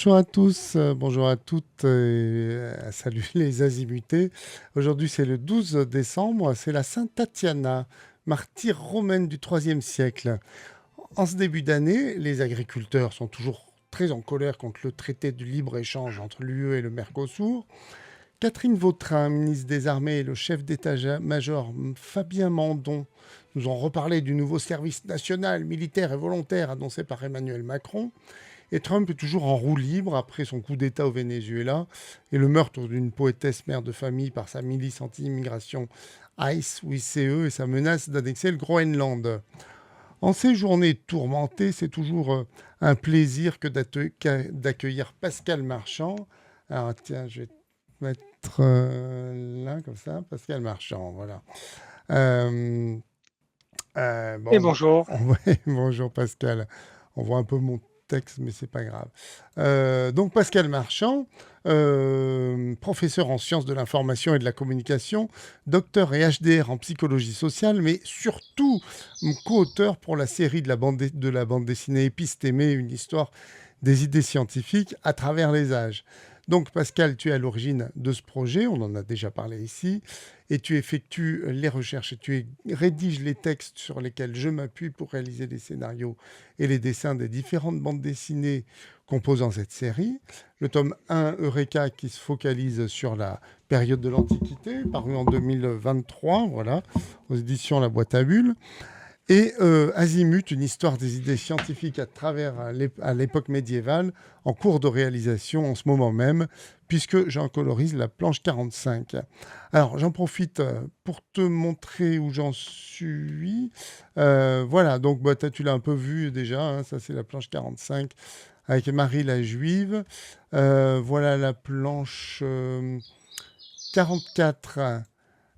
Bonjour à tous, bonjour à toutes, salut les azimutés. Aujourd'hui, c'est le 12 décembre, c'est la Sainte Tatiana, martyre romaine du IIIe siècle. En ce début d'année, les agriculteurs sont toujours très en colère contre le traité de libre-échange entre l'UE et le Mercosur. Catherine Vautrin, ministre des Armées, et le chef d'état-major Fabien Mandon nous ont reparlé du nouveau service national, militaire et volontaire annoncé par Emmanuel Macron. Et Trump est toujours en roue libre après son coup d'État au Venezuela et le meurtre d'une poétesse mère de famille par sa milice anti-immigration ICE ou ICE et sa menace d'annexer le Groenland. En ces journées tourmentées, c'est toujours un plaisir que d'accueillir Pascal Marchand. Alors tiens, je vais te mettre là comme ça, Pascal Marchand, voilà. Euh, Et bon, bonjour. bonjour Pascal. On voit un peu mon texte, mais c'est pas grave. Donc Pascal Marchand, professeur en sciences de l'information et de la communication, docteur et HDR en psychologie sociale, mais surtout co-auteur pour la série de la bande dessinée Épistémée, une histoire des idées scientifiques à travers les âges. Donc Pascal, tu es à l'origine de ce projet, on en a déjà parlé ici, et tu effectues les recherches et rédiges les textes sur lesquels je m'appuie pour réaliser les scénarios et les dessins des différentes bandes dessinées composant cette série. Le tome 1, Eureka, qui se focalise sur la période de l'Antiquité, paru en 2023, voilà, aux éditions La Boîte à Bulles. Et Azimut, une histoire des idées scientifiques à l'époque médiévale, en cours de réalisation en ce moment même, puisque j'en colorise la planche 45. Alors j'en profite pour te montrer où j'en suis. Voilà, donc bah, tu l'as un peu vu déjà, hein, ça c'est la planche 45 avec Marie la Juive. Voilà la planche 44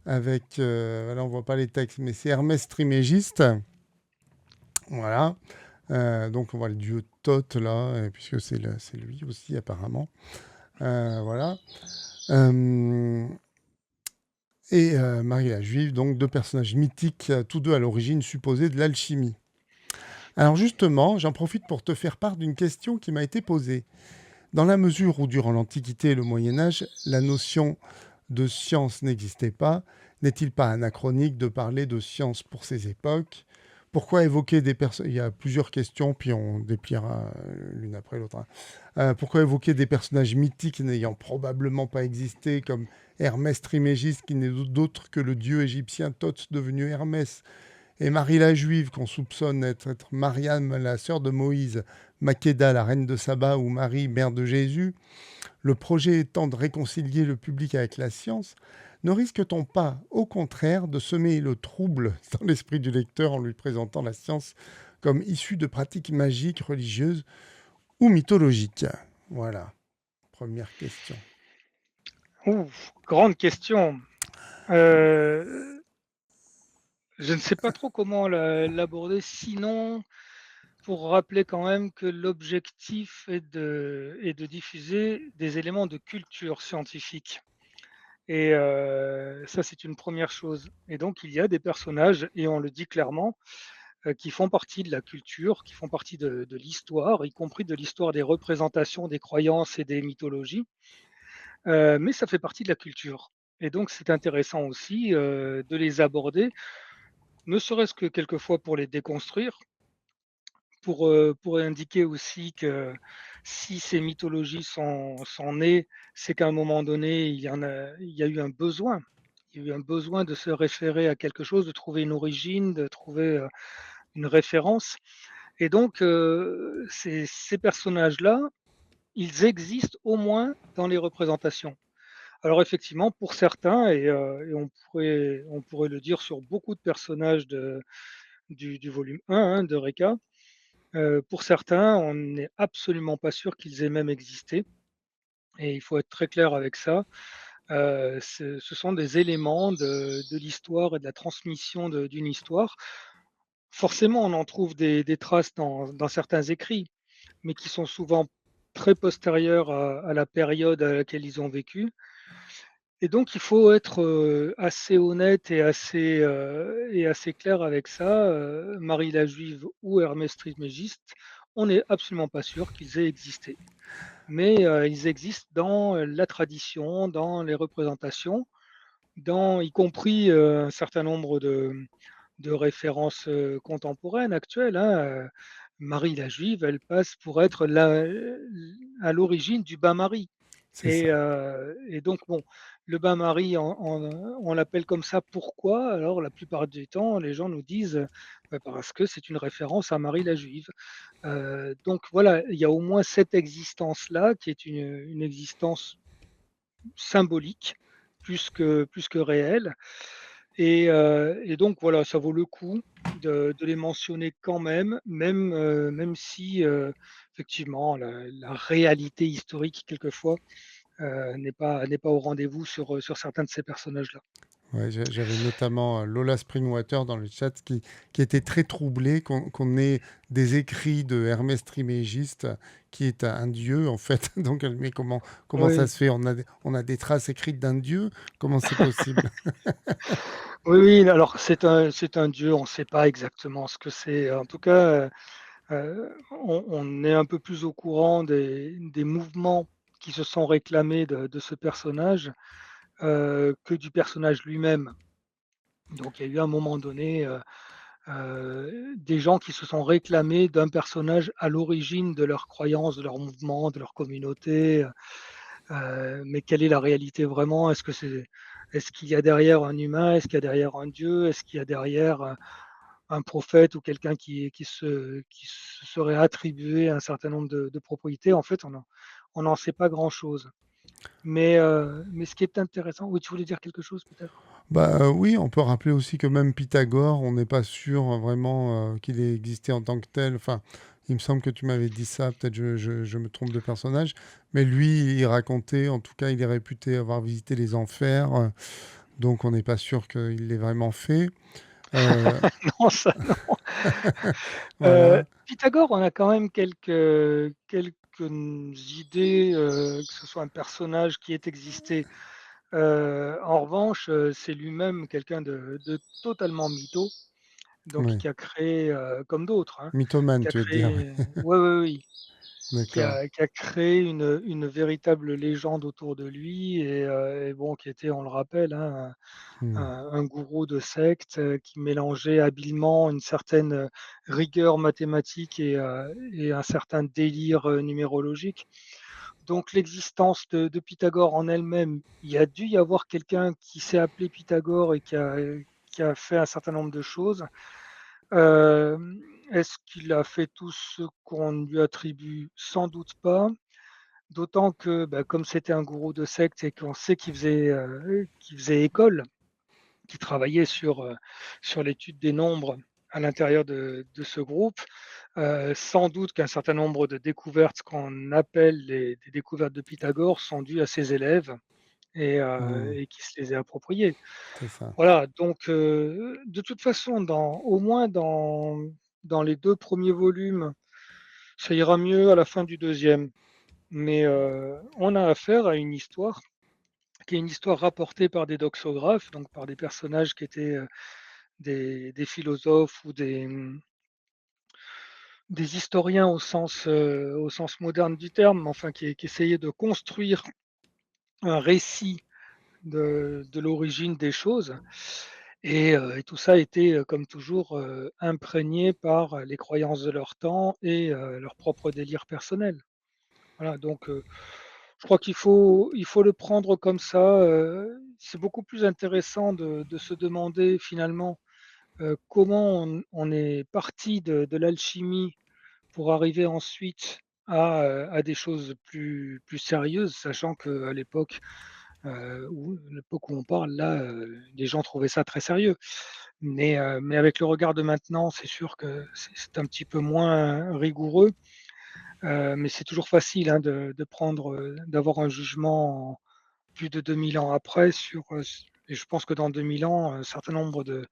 avec, là on voit pas les textes, mais c'est Hermès Trimégiste. Voilà. Donc on voit le dieu Thoth là, puisque c'est lui aussi apparemment. Voilà. Euh, et Marie la Juive, donc deux personnages mythiques, tous deux à l'origine supposée de l'alchimie. Alors justement, j'en profite pour te faire part d'une question qui m'a été posée. Dans la mesure où durant l'Antiquité et le Moyen Âge, la notion de science n'existait pas, n'est-il pas anachronique de parler de science pour ces époques? Pourquoi évoquer des personnes... Il y a plusieurs questions, puis on dépliera l'une après l'autre, hein. Pourquoi évoquer des personnages mythiques n'ayant probablement pas existé, comme Hermès Trismégiste, qui n'est d'autre que le dieu égyptien Thoth devenu Hermès, et Marie la Juive, qu'on soupçonne être Mariam, la sœur de Moïse, Maqueda, la reine de Saba, ou Marie, mère de Jésus, le projet étant de réconcilier le public avec la science, ne risque-t-on pas, au contraire, de semer le trouble dans l'esprit du lecteur en lui présentant la science comme issue de pratiques magiques, religieuses ou mythologiques? Voilà, première question. Grande question. Euh, je ne sais pas trop comment l'aborder, sinon pour rappeler quand même que l'objectif est de diffuser des éléments de culture scientifique. Et ça, c'est une première chose. Et donc, il y a des personnages, et on le dit clairement, qui font partie de la culture, qui font partie de l'histoire, y compris de l'histoire des représentations, des croyances et des mythologies. Mais ça fait partie de la culture. Et donc, c'est intéressant aussi de les aborder, ne serait-ce que quelquefois pour les déconstruire, pour indiquer aussi que si ces mythologies sont nées, c'est qu'à un moment donné, il y a eu un besoin. Il y a eu un besoin de se référer à quelque chose, de trouver une origine, de trouver une référence. Et donc, ces personnages-là, ils existent au moins dans les représentations. Alors effectivement, pour certains, et on pourrait le dire sur beaucoup de personnages du volume 1 hein, de Reka, pour certains, on n'est absolument pas sûr qu'ils aient même existé. Et il faut être très clair avec ça. Ce sont des éléments de l'histoire et de la transmission d'une histoire. Forcément, on en trouve des traces dans certains écrits, mais qui sont souvent très postérieurs à la période à laquelle ils ont vécu. Et donc, il faut être assez honnête et assez clair avec ça. Marie la Juive ou Hermès Trismégiste, on n'est absolument pas sûr qu'ils aient existé. mais ils existent dans la tradition, dans les représentations, y compris un certain nombre de références contemporaines, actuelles, hein. Marie la Juive, elle passe pour être à l'origine du bain-marie. C'est ça. Et donc, bon, le bain-marie, on l'appelle comme ça, pourquoi? Alors, la plupart du temps, les gens nous disent bah, parce que c'est une référence à Marie la Juive. Donc, voilà, il y a au moins cette existence-là qui est une existence symbolique plus que réelle. Et donc voilà, ça vaut le coup de les mentionner quand même, même si effectivement la réalité historique quelquefois n'est pas au rendez-vous sur certains de ces personnages-là. Ouais, j'avais notamment Lola Springwater dans le chat qui était très troublée qu'on ait des écrits de Hermès Trismégiste, qui est un dieu en fait. Donc elle met comment ça Oui, se fait? On a des traces écrites d'un dieu? Comment c'est possible? oui, oui, alors c'est un dieu, on ne sait pas exactement ce que c'est. En tout cas, on est un peu plus au courant des mouvements qui se sont réclamés de ce personnage que du personnage lui-même. Donc il y a eu à un moment donné des gens qui se sont réclamés d'un personnage à l'origine de leurs croyances, de leurs mouvements, de leur communauté. Mais quelle est la réalité vraiment? Est-ce qu'il y a derrière un humain? Est-ce qu'il y a derrière un dieu? Est-ce qu'il y a derrière un prophète ou quelqu'un qui se serait attribué un certain nombre de propriétés? En fait, on n'en sait pas grand-chose. Mais ce qui est intéressant, oui, tu voulais dire quelque chose peut-être? Bah, oui, on peut rappeler aussi que même Pythagore, on n'est pas sûr vraiment, qu'il ait existé en tant que tel. Enfin, il me semble que tu m'avais dit ça, peut-être je me trompe de personnage, mais lui, il racontait, en tout cas, il est réputé avoir visité les enfers, donc on n'est pas sûr qu'il l'ait vraiment fait. Heu, Non, ça non. voilà, Pythagore, on a quand même quelques idées, que ce soit un personnage qui ait existé. En revanche, c'est lui-même quelqu'un de totalement mytho, donc oui. qui a créé, comme d'autres, hein, Mythomane, qui a tu veux dire? créé oui, oui, oui, D'accord. qui a créé une véritable légende autour de lui et bon, qui était, on le rappelle, hein, Mmh. un gourou de secte, qui mélangeait habilement une certaine, rigueur mathématique et un certain délire, numérologique. Donc l'existence de Pythagore en elle-même, il y a dû y avoir quelqu'un qui s'est appelé Pythagore et qui a fait un certain nombre de choses. Est-ce qu'il a fait tout ce qu'on lui attribue? Sans doute pas, d'autant que, bah, comme c'était un gourou de secte et qu'on sait qu'il faisait école, qui travaillait sur l'étude des nombres à l'intérieur de ce groupe. Sans doute qu'un certain nombre de découvertes qu'on appelle des découvertes de Pythagore sont dues à ses élèves Mmh. et qui se les est appropriées. C'est ça. Voilà, donc de toute façon, au moins dans les 2 premiers volumes, ça ira mieux à la fin du deuxième. Mais on a affaire à une histoire qui est une histoire rapportée par des doxographes, donc par des personnages qui étaient des philosophes ou des historiens au sens moderne du terme, enfin qui essayaient de construire un récit de l'origine des choses. Et tout ça était, comme toujours, imprégné par les croyances de leur temps et leur propre délire personnel. Voilà, donc je crois il faut le prendre comme ça. C'est beaucoup plus intéressant de se demander finalement comment on est parti de l'alchimie pour arriver ensuite à des choses plus sérieuses, sachant qu'à l'époque où on parle là, les gens trouvaient ça très sérieux. Mais avec le regard de maintenant, c'est sûr que c'est un petit peu moins rigoureux, mais c'est toujours facile, hein, de prendre, d'avoir un jugement plus de 2000 ans après et je pense que dans 2000 ans, un certain nombre de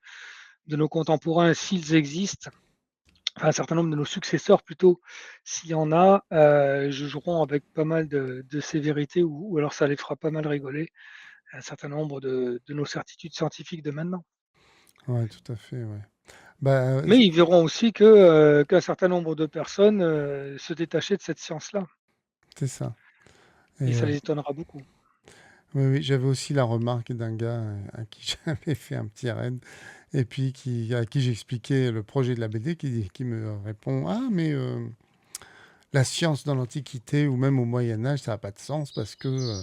nos contemporains, s'ils existent, enfin, un certain nombre de nos successeurs plutôt, s'il y en a, jugeront avec pas mal de sévérité ou alors ça les fera pas mal rigoler, un certain nombre de nos certitudes scientifiques de maintenant. Ouais, tout à fait, ouais. Bah, Mais ils verront aussi qu'un certain nombre de personnes, se détachaient de cette science-là. c'est ça. et Et ça les étonnera beaucoup. oui, oui, j'avais aussi la remarque d'un gars à qui j'avais fait un petit raid, et puis à qui j'expliquais le projet de la BD, qui me répond: «Ah, mais la science dans l'Antiquité ou même au Moyen Âge, ça n'a pas de sens parce que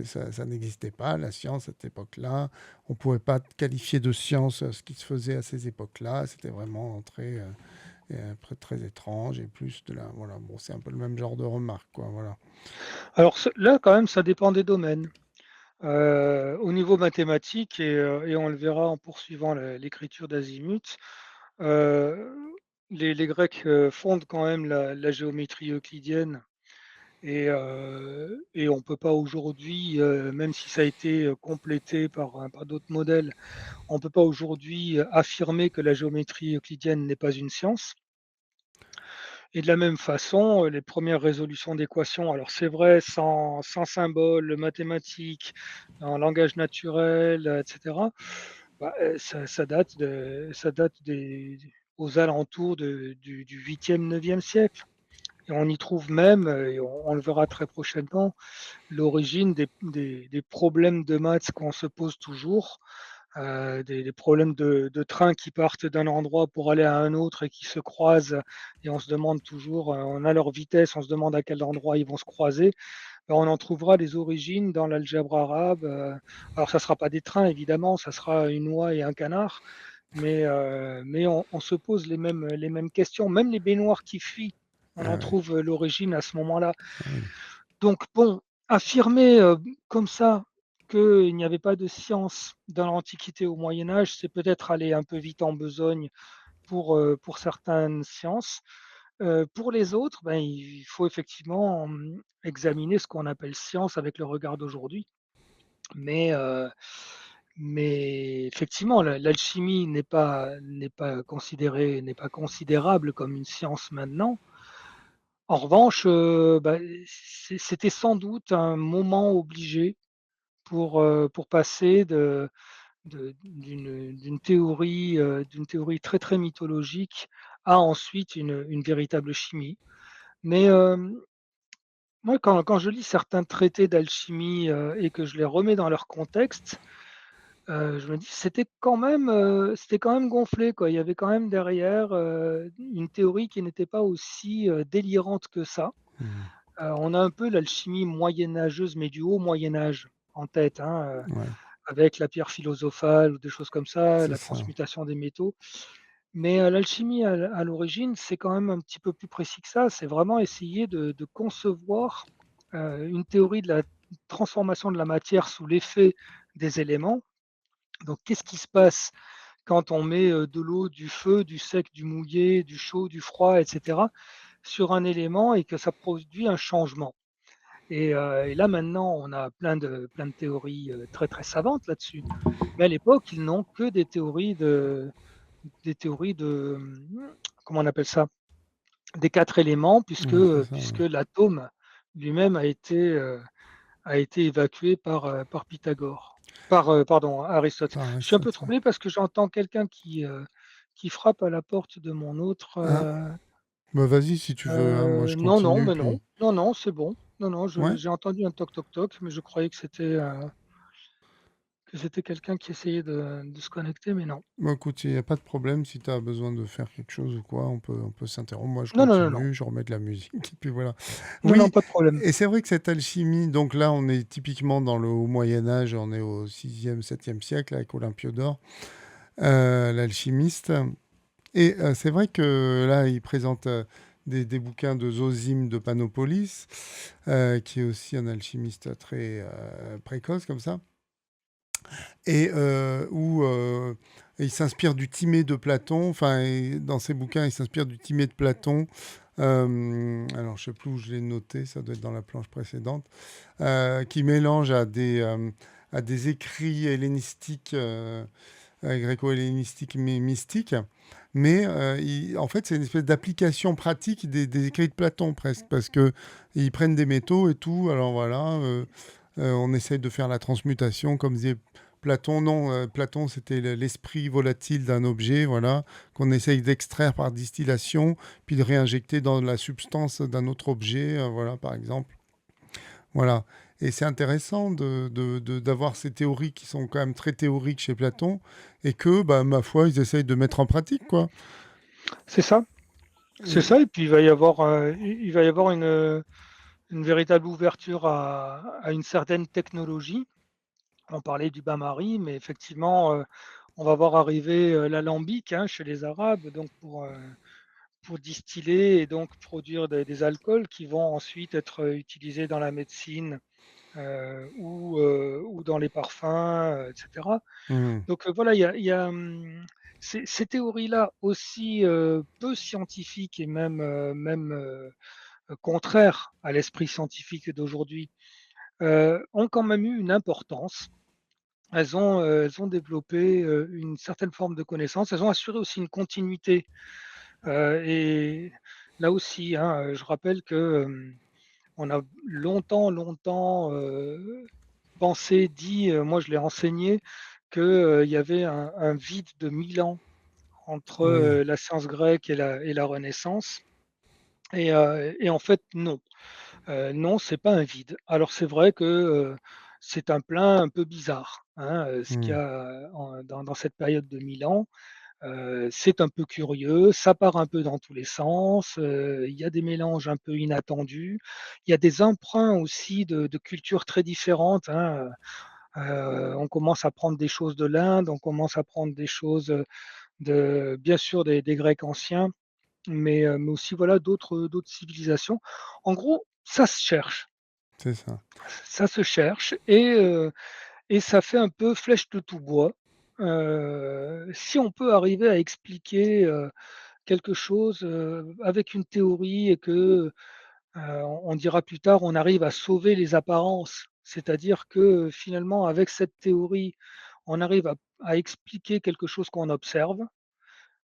ça n'existait pas, la science à cette époque-là. On ne pouvait pas qualifier de science ce qui se faisait à ces époques-là. C'était vraiment très étrange et plus de la... Voilà, bon, c'est un peu le même genre de remarque, quoi, voilà. Alors là, quand même, ça dépend des domaines. Au niveau mathématique, et on le verra en poursuivant l'écriture d'Azimut, euh, les Grecs fondent quand même la géométrie euclidienne. Et on ne peut pas aujourd'hui, même si ça a été complété par d'autres modèles, on ne peut pas aujourd'hui affirmer que la géométrie euclidienne n'est pas une science. Et de la même façon, les premières résolutions d'équations, alors c'est vrai, sans symbole mathématique, en langage naturel, etc., bah, ça date aux alentours du 8e, 9e siècle. Et on y trouve même, et on le verra très prochainement, l'origine des problèmes de maths qu'on se pose toujours, des problèmes de train qui partent d'un endroit pour aller à un autre et qui se croisent, et on se demande toujours, on a leur vitesse, on se demande à quel endroit ils vont se croiser. Ben, on en trouvera les origines dans l'algèbre arabe. Alors ça ne sera pas des trains, évidemment, ça sera une oie et un canard, mais on se pose les mêmes questions. Même les baignoires qui fuient, on en Ah oui, trouve l'origine à ce moment-là. ah oui. Donc bon, affirmer comme ça qu'il n'y avait pas de science dans l'Antiquité au Moyen Âge, c'est peut-être aller un peu vite en besogne pour certaines sciences. Pour les autres, ben, il faut effectivement examiner ce qu'on appelle science avec le regard d'aujourd'hui. Mais, euh, mais effectivement, l'alchimie n'est pas considérable comme une science maintenant. En revanche, bah, c'était sans doute un moment obligé pour passer d'une théorie très très mythologique à ensuite une véritable chimie. Mais moi, quand je lis certains traités d'alchimie et que je les remets dans leur contexte, je me dis c'était quand même gonflé, quoi. Il y avait quand même derrière une théorie qui n'était pas aussi délirante que ça. Mhm. On a un peu l'alchimie moyenâgeuse, mais du haut Moyen Âge en tête, hein, Ouais, avec la pierre philosophale ou des choses comme ça, c'est la ça. transmutation des métaux. Mais l'alchimie à l'origine, c'est quand même un petit peu plus précis que ça. C'est vraiment essayer de concevoir une théorie de la transformation de la matière sous l'effet des éléments. Donc, qu'est-ce qui se passe quand on met de l'eau, du feu, du sec, du mouillé, du chaud, du froid, etc., sur un élément et que ça produit un changement. Et là, maintenant, on a plein de théories très, très savantes là-dessus. Mais à l'époque, ils n'ont que des théories de, comment on appelle ça? Des quatre éléments, Ouais, c'est ça, puisque ouais. l'atome lui-même a été évacué par Pythagore. Pardon, Aristote. Par Je suis un peu Aristote, ouais. troublé parce que j'entends quelqu'un qui frappe à la porte de mon autre. Ah, bah vas-y si tu veux, hein, moi je Non, non, continue, mais non. puis... Non, non, c'est bon. Non, non, Ouais? j'ai entendu un toc toc toc, mais je croyais que c'était quelqu'un qui essayait de se connecter, mais non. Bah écoute, il n'y a pas de problème, si tu as besoin de faire quelque chose ou quoi, on peut s'interrompre. Moi, je Non, non, non, non. continue, je remets de la musique, et puis voilà. Non, non, Oui, pas de problème. et c'est vrai que cette alchimie, donc là, on est typiquement dans le haut Moyen-Âge, on est au 6e, 7e siècle avec Olympiodore, l'alchimiste. Et c'est vrai que là, il présente des bouquins de Zosime de Panopolis, qui est aussi un alchimiste très précoce comme ça, et où il s'inspire du Timée de Platon. Enfin, dans ses bouquins, il s'inspire du Timée de Platon. Alors, je sais plus où je l'ai noté, ça doit être dans la planche précédente, qui mélange à des écrits hellénistiques, gréco-hellénistiques mystiques. Mais en fait, c'est une espèce d'application pratique des écrits de Platon presque, parce que ils prennent des métaux et tout. Alors voilà, on essaye de faire la transmutation, comme disait Platon, non, Platon, c'était l'esprit volatile d'un objet, voilà, qu'on essaye d'extraire par distillation, puis de réinjecter dans la substance d'un autre objet, voilà, par exemple. Voilà. Et c'est intéressant d'avoir ces théories qui sont quand même très théoriques chez Platon, et que, bah, ma foi, ils essayent de mettre en pratique, quoi. C'est ça, c'est Et- ça. Et puis il va y avoir une véritable ouverture à une certaine technologie. On parlait du bain-marie, mais effectivement, on va voir arriver l'alambic hein, chez les Arabes, donc pour distiller et donc produire des alcools qui vont ensuite être utilisés dans la médecine ou dans les parfums, etc. Mhm. Donc voilà, ces théories-là aussi peu scientifiques et même contraires à l'esprit scientifique d'aujourd'hui ont quand même eu une importance. Elles ont développé une certaine forme de connaissance. Elles ont assuré aussi une continuité. Et là aussi, hein, je rappelle que on a longtemps pensé, dit, moi je l'ai enseigné, qu'il y avait un vide de 1000 ans entre Oui. la science grecque et la Renaissance. Et en fait, non. Non, c'est pas un vide. Alors c'est vrai que c'est un plein un peu bizarre, hein, ce qu'il y Mhm. a dans cette période de 1000 ans. C'est un peu curieux, ça part un peu dans tous les sens, il y a des mélanges un peu inattendus, il y a des emprunts aussi de cultures très différentes, hein. On commence à prendre des choses de l'Inde, on commence à prendre des choses bien sûr des Grecs anciens, mais aussi voilà d'autres civilisations. En gros, C'est ça. ça se cherche et ça fait un peu flèche de tout bois. Si on peut arriver à expliquer quelque chose avec une théorie et que on dira plus tard, on arrive à sauver les apparences, c'est-à-dire que finalement, avec cette théorie, on arrive à expliquer quelque chose qu'on observe.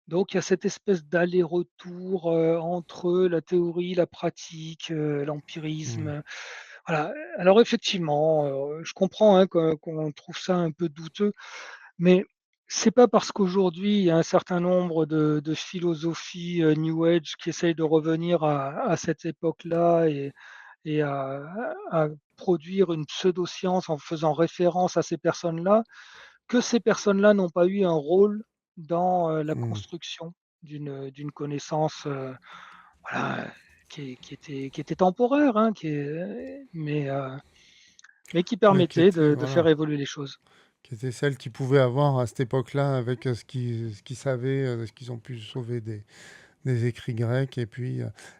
Donc, il y a cette espèce d'aller-retour entre la théorie, la pratique, Mhm. l'empirisme. Voilà. Alors, effectivement, je comprends hein, qu'on trouve ça un peu douteux, mais c'est pas parce qu'aujourd'hui il y a un certain nombre de philosophies New Age qui essayent de revenir à cette époque-là et à produire une pseudo-science en faisant référence à ces personnes-là, que ces personnes-là n'ont pas eu un rôle dans la Mhm. construction d'une connaissance voilà, qui était temporaire, hein, mais qui Mais qui permettait était, de faire voilà, évoluer les choses. qui était celle qu'ils pouvaient avoir à cette époque-là avec ce qu'ils savaient, ce qu'ils ont pu sauver des écrits grecs.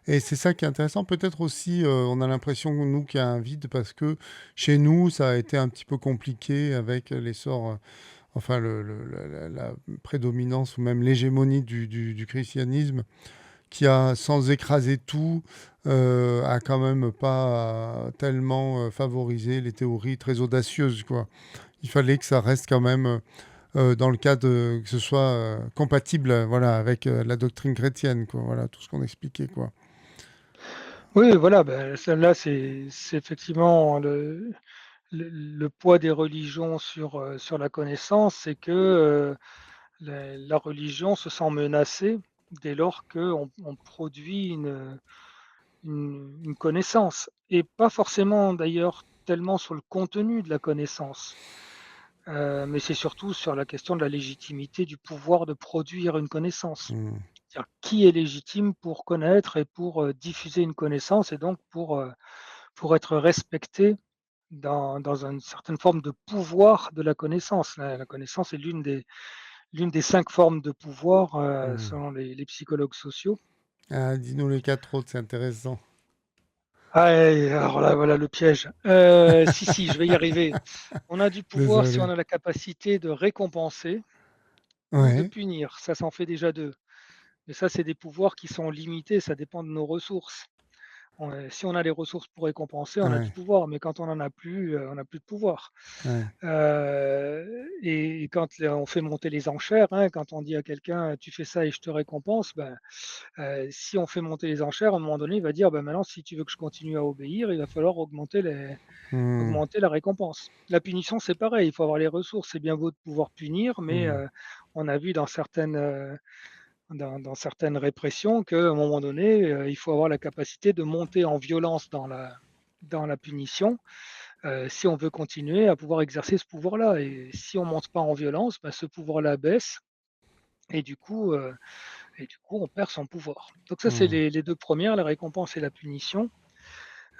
Et c'est ça qui est intéressant. Peut-être aussi, on a l'impression, nous, qu'il y a un vide parce que chez nous, ça a été un petit peu compliqué avec l'essor, enfin, la prédominance ou même l'hégémonie du christianisme qui a, sans écraser tout, a quand même pas tellement favorisé les théories très audacieuses, quoi. Il fallait que ça reste quand même dans le cadre que ce soit compatible voilà, avec la doctrine chrétienne, quoi. Voilà, tout ce qu'on expliquait, quoi. Oui, voilà, ben, celle-là, c'est effectivement le poids des religions sur la connaissance, c'est que la religion se sent menacée dès lors qu'on produit une connaissance, et pas forcément d'ailleurs tellement sur le contenu de la connaissance, mais c'est surtout sur la question de la légitimité du pouvoir de produire une connaissance. Hmm. C'est-à-dire qui est légitime pour connaître et pour diffuser une connaissance et donc pour être respecté dans une certaine forme de pouvoir de la connaissance. La connaissance est l'une des 5 formes de pouvoir Hmm. selon les psychologues sociaux. Ah, dis-nous les quatre autres, c'est intéressant. Ah, et alors là, voilà le piège. Si, je vais y arriver. On a du pouvoir si on Désolé. a la capacité de récompenser ou de Ouais. punir. Ça s'en fait déjà deux. Mais ça, c'est des pouvoirs qui sont limités, ça dépend de nos ressources. Si on a les ressources pour récompenser, on a du Ouais, pouvoir, mais quand on n'en a plus, on n'a plus de pouvoir. ouais. Et quand on fait monter les enchères, hein, quand on dit à quelqu'un: «Tu fais ça et je te récompense», ben, si on fait monter les enchères, à un moment donné, il va dire: «Ben, maintenant, si tu veux que je continue à obéir, il va falloir Mmh. augmenter la récompense». La punition, c'est pareil, il faut avoir les ressources. C'est bien beau de pouvoir punir, mais Mmh. on a vu dans certaines répressions qu'à un moment donné, il faut avoir la capacité de monter en violence dans la punition, si on veut continuer à pouvoir exercer ce pouvoir-là. Et si on monte pas en violence, bah, ce pouvoir-là baisse et du coup, on perd son pouvoir. Donc ça, c'est Mmh. les 2 premières, la récompense et la punition.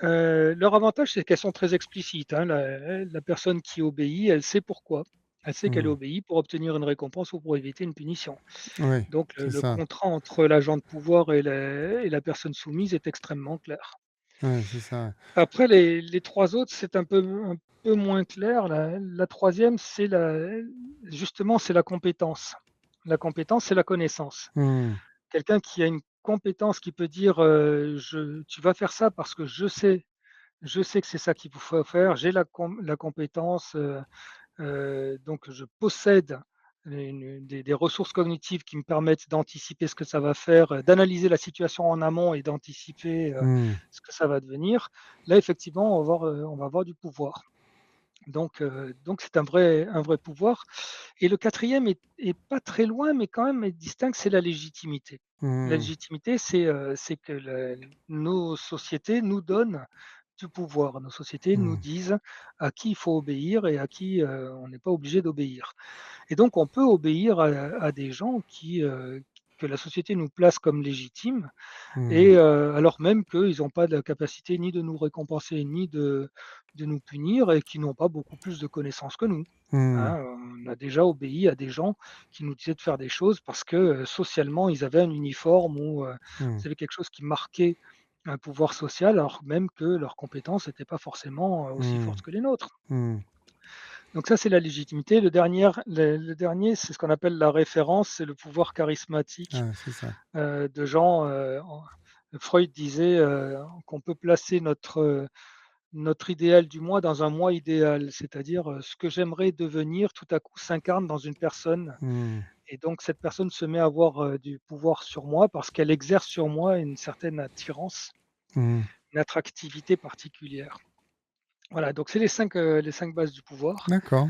Leur avantage, c'est qu'elles sont très explicites, hein. La personne qui obéit, elle sait pourquoi. Elle sait qu'elle Mmh. obéit pour obtenir une récompense ou pour éviter une punition. Ouais, Donc c'est le ça. contrat entre l'agent de pouvoir et la personne soumise est extrêmement clair. Ouais, c'est ça. Après les 3 autres, c'est un peu moins clair. La 3e, justement, c'est la compétence. La compétence, c'est la connaissance. Mmh. Quelqu'un qui a une compétence qui peut dire, je «Tu vas faire ça parce que je sais que c'est ça qu'il vous faut faire, j'ai la compétence, donc je possède des ressources cognitives qui me permettent d'anticiper ce que ça va faire, d'analyser la situation en amont et d'anticiper, Mmh. ce que ça va devenir. Là, effectivement, on va avoir du pouvoir. Donc c'est un vrai pouvoir. Et le quatrième est pas très loin, mais quand même est distinct, c'est la légitimité. La Mmh. légitimité, c'est que nos sociétés nous donnent du pouvoir. Nos sociétés nous Mmh. disent à qui il faut obéir et à qui, on n'est pas obligé d'obéir. Et donc on peut obéir à des gens que la société nous place comme légitimes, Mmh. et alors même qu'ils n'ont pas de la capacité ni de nous récompenser, ni de nous punir, et qui n'ont pas beaucoup plus de connaissances que nous. Mmh. Hein, on a déjà obéi à des gens qui nous disaient de faire des choses parce que, socialement, ils avaient un uniforme ou, Mmh. ils avaient quelque chose qui marquait un pouvoir social, alors même que leurs compétences n'étaient pas forcément, aussi Mmh. fortes que les nôtres. Mmh. Donc ça, c'est la légitimité. Le dernier, c'est ce qu'on appelle la référence, c'est le pouvoir charismatique, Ah, c'est ça. de gens, Freud disait, qu'on peut placer notre idéal du moi dans un moi idéal. C'est-à-dire, ce que j'aimerais devenir tout à coup s'incarne dans une personne, Mmh. et donc cette personne se met à avoir, du pouvoir sur moi parce qu'elle exerce sur moi une certaine attirance, Mmh. une attractivité particulière. Voilà, donc c'est les cinq bases du pouvoir. D'accord.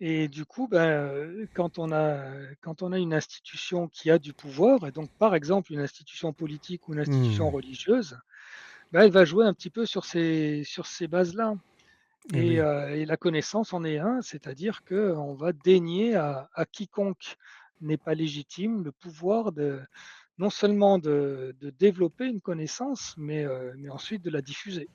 Et du coup, ben, quand on a une institution qui a du pouvoir, et donc par exemple une institution politique ou une institution Mmh. religieuse, ben, elle va jouer un petit peu sur ces bases-là. Et Et oui. la connaissance en est un, c'est-à-dire qu'on va dénier à quiconque n'est pas légitime le pouvoir non seulement de développer une connaissance, mais ensuite de la diffuser.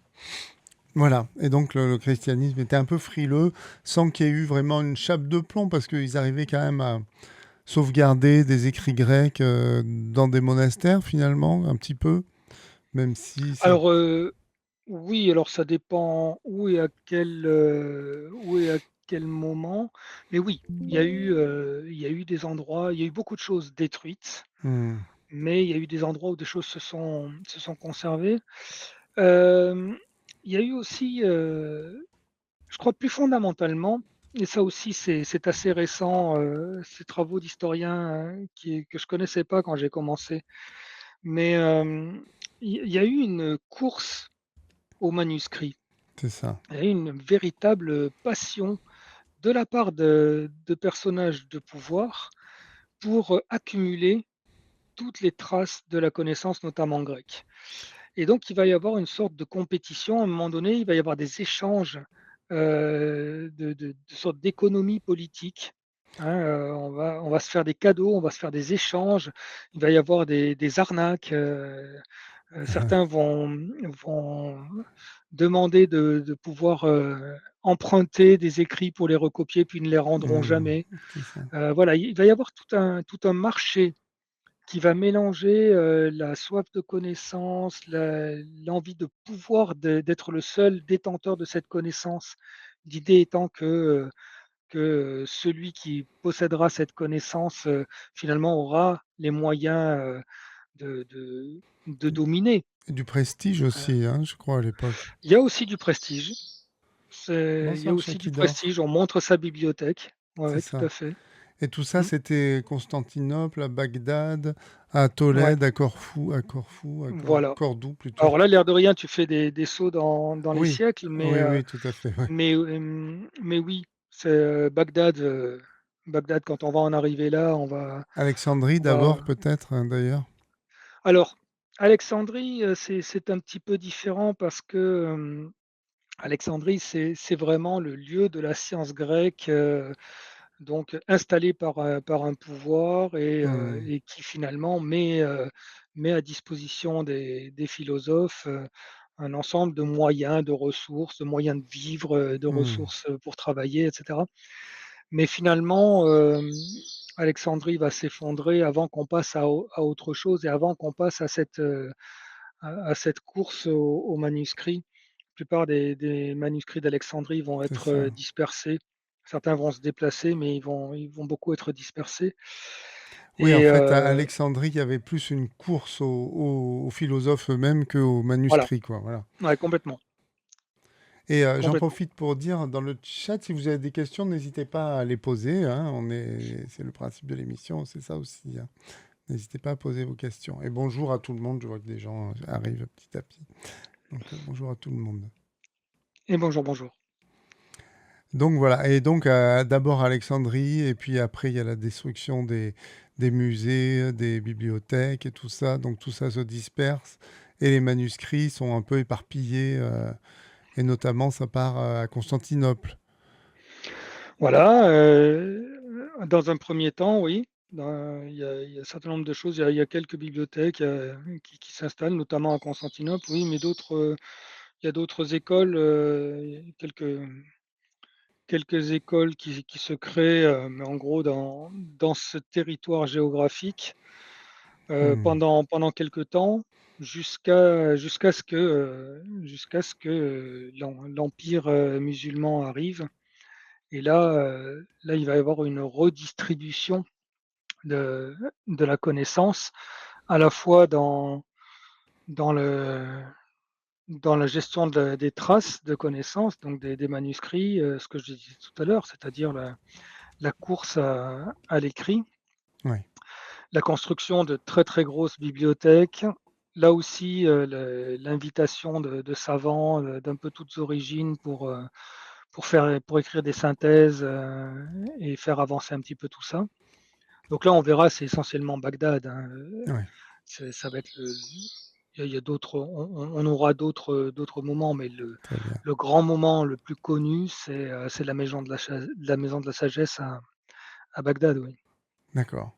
Voilà, et donc le christianisme était un peu frileux, sans qu'il y ait eu vraiment une chape de plomb, parce qu'ils arrivaient quand même à sauvegarder des écrits grecs, dans des monastères finalement, un petit peu, même si ça Alors, oui, alors ça dépend où et à quel moment, mais oui, il y a eu des endroits, il y a eu beaucoup de choses détruites, mmh, mais il y a eu des endroits où des choses se sont conservées. Hem, il y a eu aussi, je crois plus fondamentalement, et ça aussi c'est assez récent, ces travaux d'historiens, que je connaissais pas quand j'ai commencé, mais il y a eu une course aux manuscrits. c'est ça. Il y a eu une véritable passion de la part de personnages de pouvoir pour, accumuler toutes les traces de la connaissance, notamment grecque. Et donc il va y avoir une sorte de compétition. À un moment donné, il va y avoir des échanges, de sorte d'économie politique, hein, on va se faire des cadeaux, on va se faire des échanges, il va y avoir des arnaques, certains vont demander de pouvoir, emprunter des écrits pour les recopier, puis ne les rendront Mmh, jamais. c'est ça. Voilà, il va y avoir tout un marché qui va mélanger, la soif de connaissance, l'envie de pouvoir, d'être le seul détenteur de cette connaissance. L'idée étant que celui qui possédera cette connaissance, finalement aura les moyens, de dominer. Et du prestige Heu, aussi, hein, je crois, à l'époque. il y a aussi du prestige. Il y a Bonsoir, aussi du Chakidor. prestige, on montre sa bibliothèque. Ouais, C'est ouais, tout ça. à fait. Et tout ça, Mmh, c'était Constantinople, à Bagdad, à ouais, Tolède, à voilà. Cordoue plutôt. Alors là, l'air de rien, tu fais des sauts dans les Oui, siècles, oui, oui, tout à fait, ouais. mais oui, c'est, Bagdad, Bagdad, quand on va en arriver là, Alexandrie on va d'abord peut-être, hein, d'ailleurs? alors, Alexandrie, c'est un petit peu différent parce que, Alexandrie, c'est vraiment le lieu de la science grecque, donc installé par un pouvoir Mmh, et qui finalement met à disposition des philosophes, un ensemble de moyens, de moyens de vivre, de mmh, ressources, pour travailler et cetera. Mais finalement, Alexandrie va s'effondrer avant qu'on passe à autre chose et avant qu'on passe à cette course aux manuscrits. La plupart des manuscrits d'Alexandrie vont c'est être, ça. dispersés. Certains vont se déplacer, mais ils vont beaucoup être dispersés Oui, en et fait, à Alexandrie, il y avait plus une course aux philosophes eux-mêmes qu'aux voilà, manuscrits, quoi, voilà. ouais, complètement, Et j'en complètement. profite pour dire dans le chat, si vous avez des questions, n'hésitez pas à les poser, hein, c'est le principe de l'émission, c'est ça aussi, hein. N'hésitez pas à poser vos questions. Et bonjour à tout le monde, je vois que des gens arrivent petit à petit. Donc bonjour à tout le monde. Et bonjour, bonjour. Donc voilà, et donc d'abord Alexandrie, et puis après il y a la destruction des musées, des bibliothèques et tout ça. Donc tout ça se disperse et les manuscrits sont un peu éparpillés, et notamment ça part à Constantinople. Voilà, dans un premier temps, oui, il y a un certain nombre de choses. Il y a quelques bibliothèques, qui s'installent, notamment à Constantinople, oui, mais il y a d'autres écoles, quelques écoles qui se créent, mais en gros dans ce territoire géographique, Hmm, pendant quelque temps, jusqu'à ce que, l'empire, musulman arrive et là, il va y avoir une redistribution de de la connaissance, à la fois dans le dans la gestion des traces de connaissances, donc des manuscrits, ce que je disais tout à l'heure, c'est-à-dire la course à l'écrit, ouais. la construction de très, très grosses bibliothèques. Là aussi, l'invitation de savants, d'un peu toutes origines pour écrire des synthèses, et faire avancer un petit peu tout ça. Donc là, on verra, c'est essentiellement Bagdad, hein, Ouais, ça va être il y a d'autres on aura d'autres moments, mais très bien. le grand moment le plus connu, c'est la maison de la sagesse à Bagdad, oui. D'accord.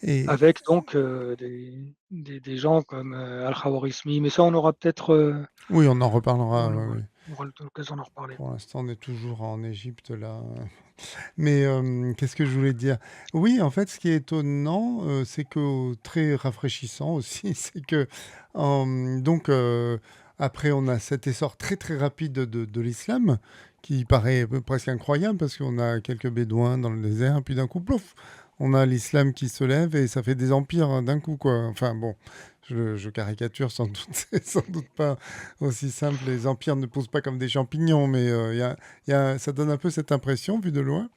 Et Avec donc, des gens comme, Al-Khawarizmi, mais ça on aura peut-être, oui, on en reparlera. voilà, Ouais, ouais. on aura l'occasion d'en reparler. Pour l'instant, on est toujours en Égypte là. Mais qu'est-ce que je voulais dire? Oui, en fait, ce qui est étonnant, c'est que très rafraîchissant aussi, c'est que, donc après on a cet essor très, très rapide de l'islam qui paraît presque incroyable parce qu'on a quelques bédouins dans le désert, puis d'un coup, plouf! On a l'islam qui se lève et ça fait des empires, hein, d'un coup, quoi. Enfin bon, je caricature sans doute, c'est sans doute pas aussi simple. Les empires ne poussent pas comme des champignons, mais ça donne un peu cette impression vu de loin.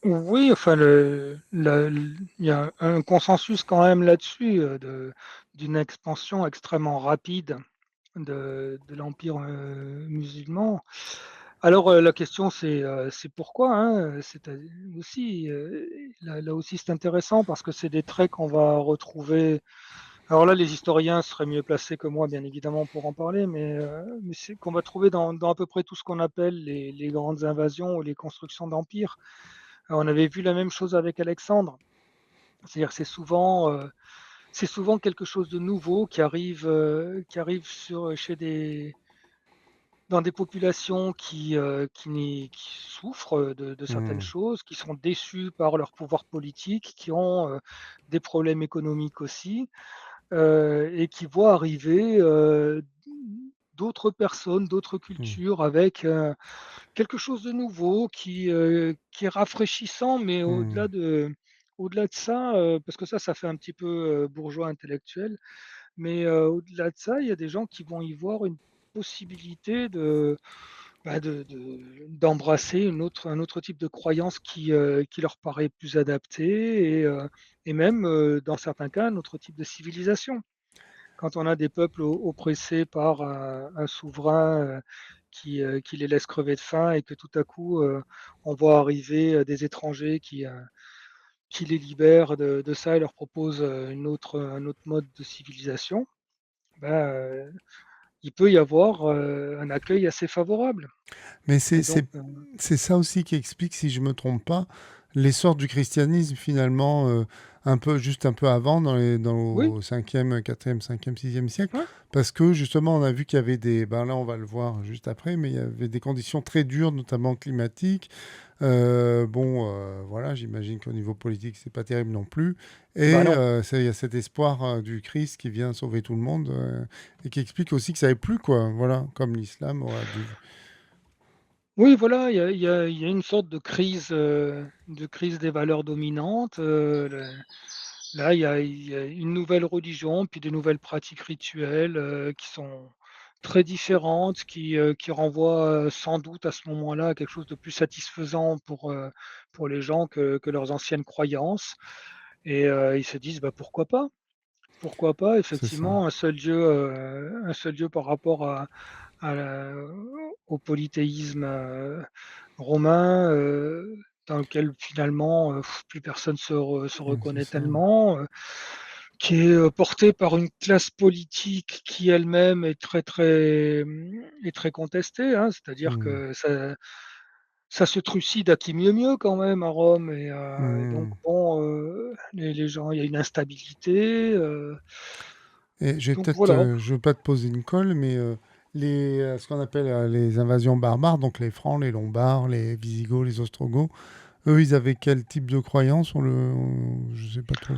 Oui, enfin il y a un consensus quand même là-dessus, d'une expansion extrêmement rapide de l'empire, musulman. Alors, la question c'est pourquoi, hein? Aussi, là aussi c'est intéressant parce que c'est des traits qu'on va retrouver. Alors là, les historiens seraient mieux placés que moi, bien évidemment, pour en parler, mais c'est qu'on va trouver dans à peu près tout ce qu'on appelle les grandes invasions ou les constructions d'empires. On avait vu la même chose avec Alexandre. C'est-à-dire que c'est souvent quelque chose de nouveau qui arrive chez dans des populations qui souffrent de certaines Mmh. choses, qui sont déçues par leur pouvoir politique, qui ont, des problèmes économiques aussi, et qui voient arriver, d'autres personnes, d'autres Mmh. cultures avec, quelque chose de nouveau qui est rafraîchissant, mais Mmh. au-delà de ça, parce que ça fait un petit peu, bourgeois intellectuel, Mais au-delà de ça, il y a des gens qui vont y voir une possibilité d'embrasser un autre type de croyance qui leur paraît plus adapté et même, dans certains cas, un autre type de civilisation. Quand on a des peuples oppressés par un souverain qui les laisse crever de faim et que tout à coup, on voit arriver des étrangers qui les libèrent de ça et leur proposent un autre mode de civilisation, ben, il peut y avoir un accueil assez favorable. Mais Et donc, c'est ça aussi qui explique, si je me trompe pas, l'essor du christianisme finalement, un peu, juste un peu avant, oui, au 5e, 4e, 5e, 6e siècle, ouais, parce que justement on a vu qu'il y avait des, ben là on va le voir juste après, mais il y avait des conditions très dures, notamment climatiques. Bon, voilà, j'imagine qu'au niveau politique c'est pas terrible non plus. bah Et non. il y a cet espoir du Christ qui vient sauver tout le monde et qui explique aussi que ça n'avait plus, quoi. Voilà, comme l'islam aurait dû. Oui, voilà, il y a une sorte de crise des valeurs dominantes. Là, il y a une nouvelle religion, puis des nouvelles pratiques rituelles qui sont très différentes, qui renvoient sans doute à ce moment-là à quelque chose de plus satisfaisant pour les gens que leurs anciennes croyances. Et ils se disent, bah, pourquoi pas? Pourquoi pas? C'est ça. Effectivement, un seul Dieu par rapport à la au polythéisme, romain, dans lequel finalement, plus personne se C'est reconnaît ça. tellement, qui est, porté par une classe politique qui elle-même est très contestée, hein. C'est-à-dire Mmh. que ça se trucide à qui mieux mieux quand même à Rome et donc Mmh. bon, les gens il y a une instabilité, Et je vais donc peut-être, voilà. je veux pas te poser une colle, mais ce qu'on appelle les invasions barbares, donc les Francs, les Lombards, les Visigoths, les Ostrogoths, eux, ils avaient quel type de croyance? Je sais pas trop.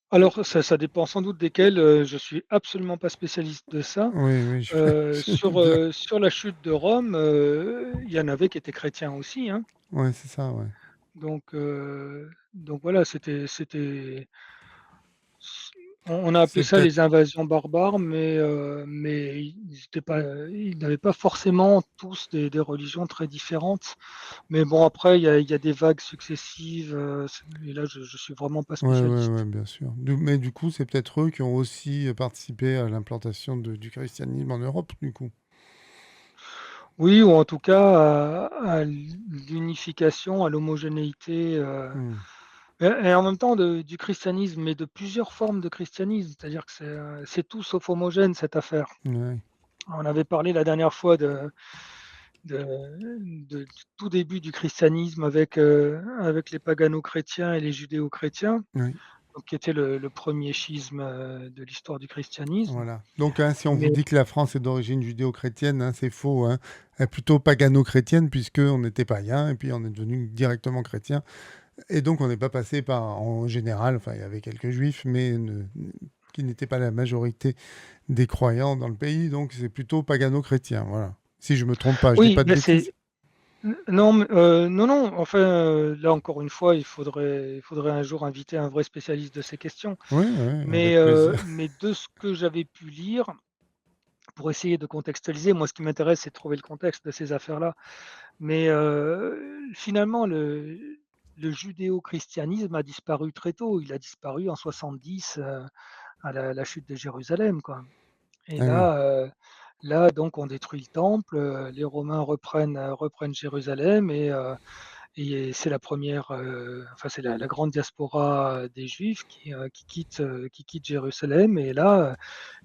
Alors ça dépend sans doute desquels, je suis absolument pas spécialiste de ça. Oui, oui, je me doute bien. Sur la chute de Rome, il y en avait qui étaient chrétiens aussi, hein. Ouais, c'est ça, ouais. Donc voilà, on a appelé C'est ça peut-être, les invasions barbares, mais ils n'avaient pas forcément tous des religions très différentes. Mais bon après il y a des vagues successives, et là je suis vraiment pas ouais, ouais, ouais, spécialiste. bien sûr. Mais du coup, c'est peut-être eux qui ont aussi participé à l'implantation du christianisme en Europe, du coup. Oui, ou en tout cas à l'unification, à l'homogénéité, Hmm. et en même temps du christianisme, mais de plusieurs formes de christianisme. C'est-à-dire que c'est tout sauf homogène cette affaire. Ouais, On avait parlé la dernière fois de du tout début du christianisme avec les pagano-chrétiens et les judéo-chrétiens, oui. donc qui était le 1er schisme, de l'histoire du christianisme. Voilà. Donc, hein, si on vous Mais dit que la France est d'origine judéo-chrétienne, hein, c'est faux. Hein. Elle est plutôt pagano-chrétienne, puisqu'on était païen, et puis on est devenu directement chrétien. Et donc, on n'est pas passé par, en général, enfin, il y avait quelques juifs, mais qui n'étaient pas la majorité des croyants dans le pays. Donc, c'est plutôt pagano-chrétien. Voilà. Si je me trompe pas, je dis oui, pas de mais bêtises. c'est non, non, non, enfin, là encore une fois, il faudrait un jour inviter un vrai spécialiste de ces questions. Oui, oui, avec plaisir. Mais de ce que j'avais pu lire, pour essayer de contextualiser, moi ce qui m'intéresse, c'est de trouver le contexte de ces affaires-là. Mais finalement, le judéo-christianisme a disparu très tôt. Il a disparu en 70 à la chute de Jérusalem, quoi. Et Ah oui. là donc on détruit le temple, les Romains reprennent Jérusalem et c'est la première, enfin c'est la grande diaspora des Juifs qui quitte Jérusalem et là,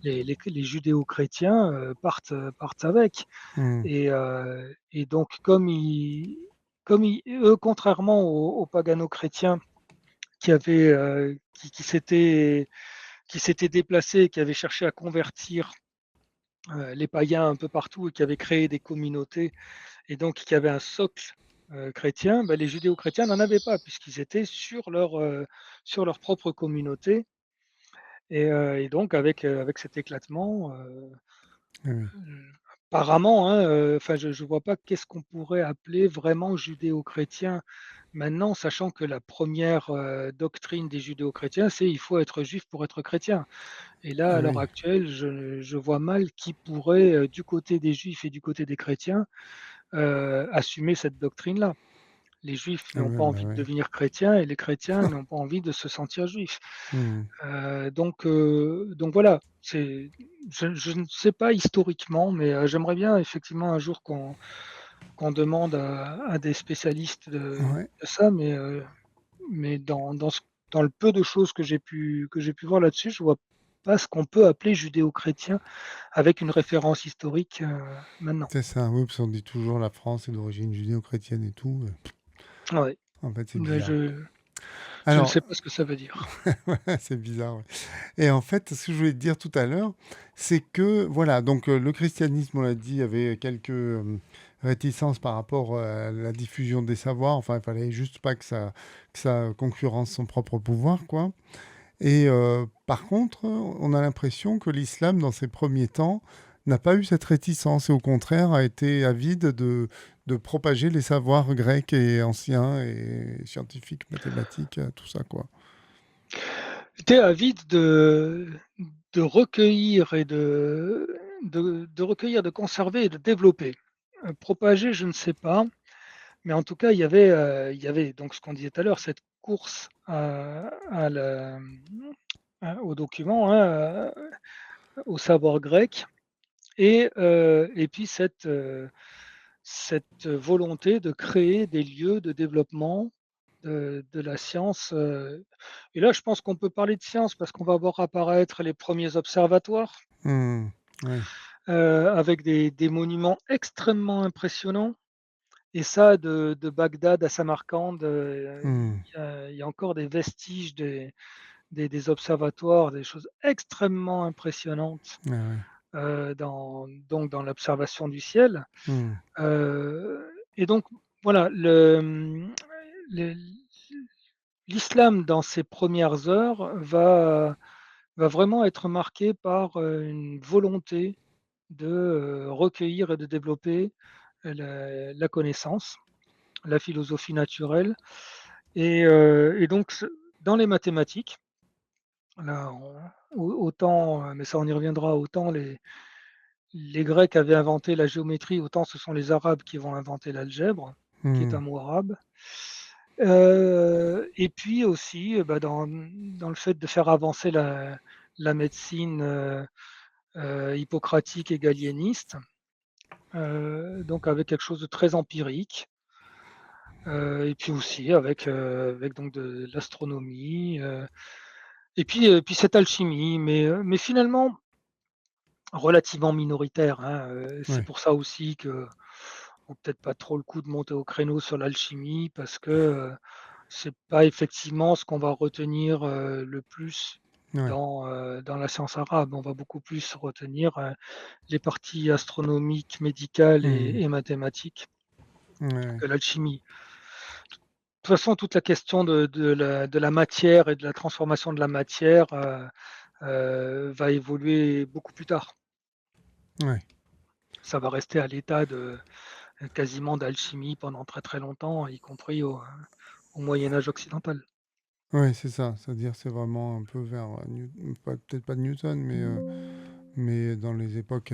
les judéo-chrétiens, partent avec Hmm. et donc eux, contrairement aux pagano-chrétiens qui avaient, qui s'étaient déplacés, qui avaient cherché à convertir, les païens un peu partout et qui avaient créé des communautés et donc qui avaient un socle chrétien, bah, les judéo-chrétiens n'en avaient pas puisqu'ils étaient sur leur propre communauté et donc avec cet éclatement, Ah oui. apparemment, hein, enfin je ne vois pas qu'est-ce qu'on pourrait appeler vraiment judéo-chrétien Maintenant, sachant que la première doctrine des judéo-chrétiens, c'est: «Il faut être juif pour être chrétien». Et là, Ah à l'heure oui, actuelle, je vois mal qui pourrait, du côté des juifs et du côté des chrétiens, assumer cette doctrine-là. Les juifs ah n'ont ouais, pas bah envie de ouais. devenir chrétiens et les chrétiens n'ont pas envie de se sentir juifs. Mmh. Donc voilà, je ne sais pas historiquement, mais j'aimerais bien effectivement un jour qu'on demande à des spécialistes Ouais, de ça, mais dans le peu de choses que j'ai pu voir là-dessus, je vois pas ce qu'on peut appeler judéo-chrétien avec une référence historique, maintenant. c'est ça, oui, parce qu'on dit toujours la France est d'origine judéo-chrétienne et tout, Ouais, en fait, c'est mais bizarre. je ne Alors sais pas ce que ça veut dire. ouais, c'est bizarre, ouais. Et en fait, ce que je voulais te dire tout à l'heure, c'est que, voilà, donc le christianisme, on l'a dit, avait quelques réticences par rapport à la diffusion des savoirs. Enfin, il fallait juste pas que ça concurrence son propre pouvoir, quoi. Et par contre, on a l'impression que l'islam, dans ses premiers temps, n'a pas eu cette réticence et au contraire a été avide de propager les savoirs grecs et anciens et scientifiques, mathématiques, tout ça, quoi. J'étais avide de recueillir et de recueillir, de conserver et de développer. Propager, je ne sais pas, mais en tout cas, il y avait donc ce qu'on disait tout à l'heure, cette course à la aux documents, hein, au savoir grec et puis cette volonté de créer des lieux de développement de la science, et là, je pense qu'on peut parler de science parce qu'on va voir apparaître les premiers observatoires, Mmh. Oui. avec des monuments extrêmement impressionnants et ça de Bagdad à Samarcande, Mmh. il y a encore des vestiges des observatoires, des choses extrêmement impressionnantes, Ah ouais. dans l'observation du ciel. Mmh. Et donc voilà, le l'islam dans ses premières heures va vraiment être marqué par, une volonté de, recueillir et de développer la connaissance, la philosophie naturelle et donc dans les mathématiques, là autant, mais ça on y reviendra, autant les Grecs avaient inventé la géométrie, autant ce sont les Arabes qui vont inventer l'algèbre, qui est Mmh. un mot arabe. Et puis aussi, bah, dans le fait de faire avancer la médecine, hippocratique et galiéniste, donc avec quelque chose de très empirique, et puis aussi avec donc de l'astronomie, et puis cette alchimie, mais finalement relativement minoritaire, hein, c'est Ouais. pour ça aussi que vaut peut-être pas trop le coup de monter au créneau sur l'alchimie parce que, c'est pas effectivement ce qu'on va retenir, le plus Ouais. dans la science arabe. On va beaucoup plus retenir, les parties astronomiques, médicales Mmh. et mathématiques Ouais. que l'alchimie. De toute façon, toute la question de la matière et de la transformation de la matière, va évoluer beaucoup plus tard. Ouais. Ça va rester à l'état de quasiment d'alchimie pendant très, très longtemps, y compris au Moyen Âge occidental. Ouais, c'est ça. C'est-à-dire, c'est vraiment un peu vers, pas peut-être pas de Newton, mais dans les époques,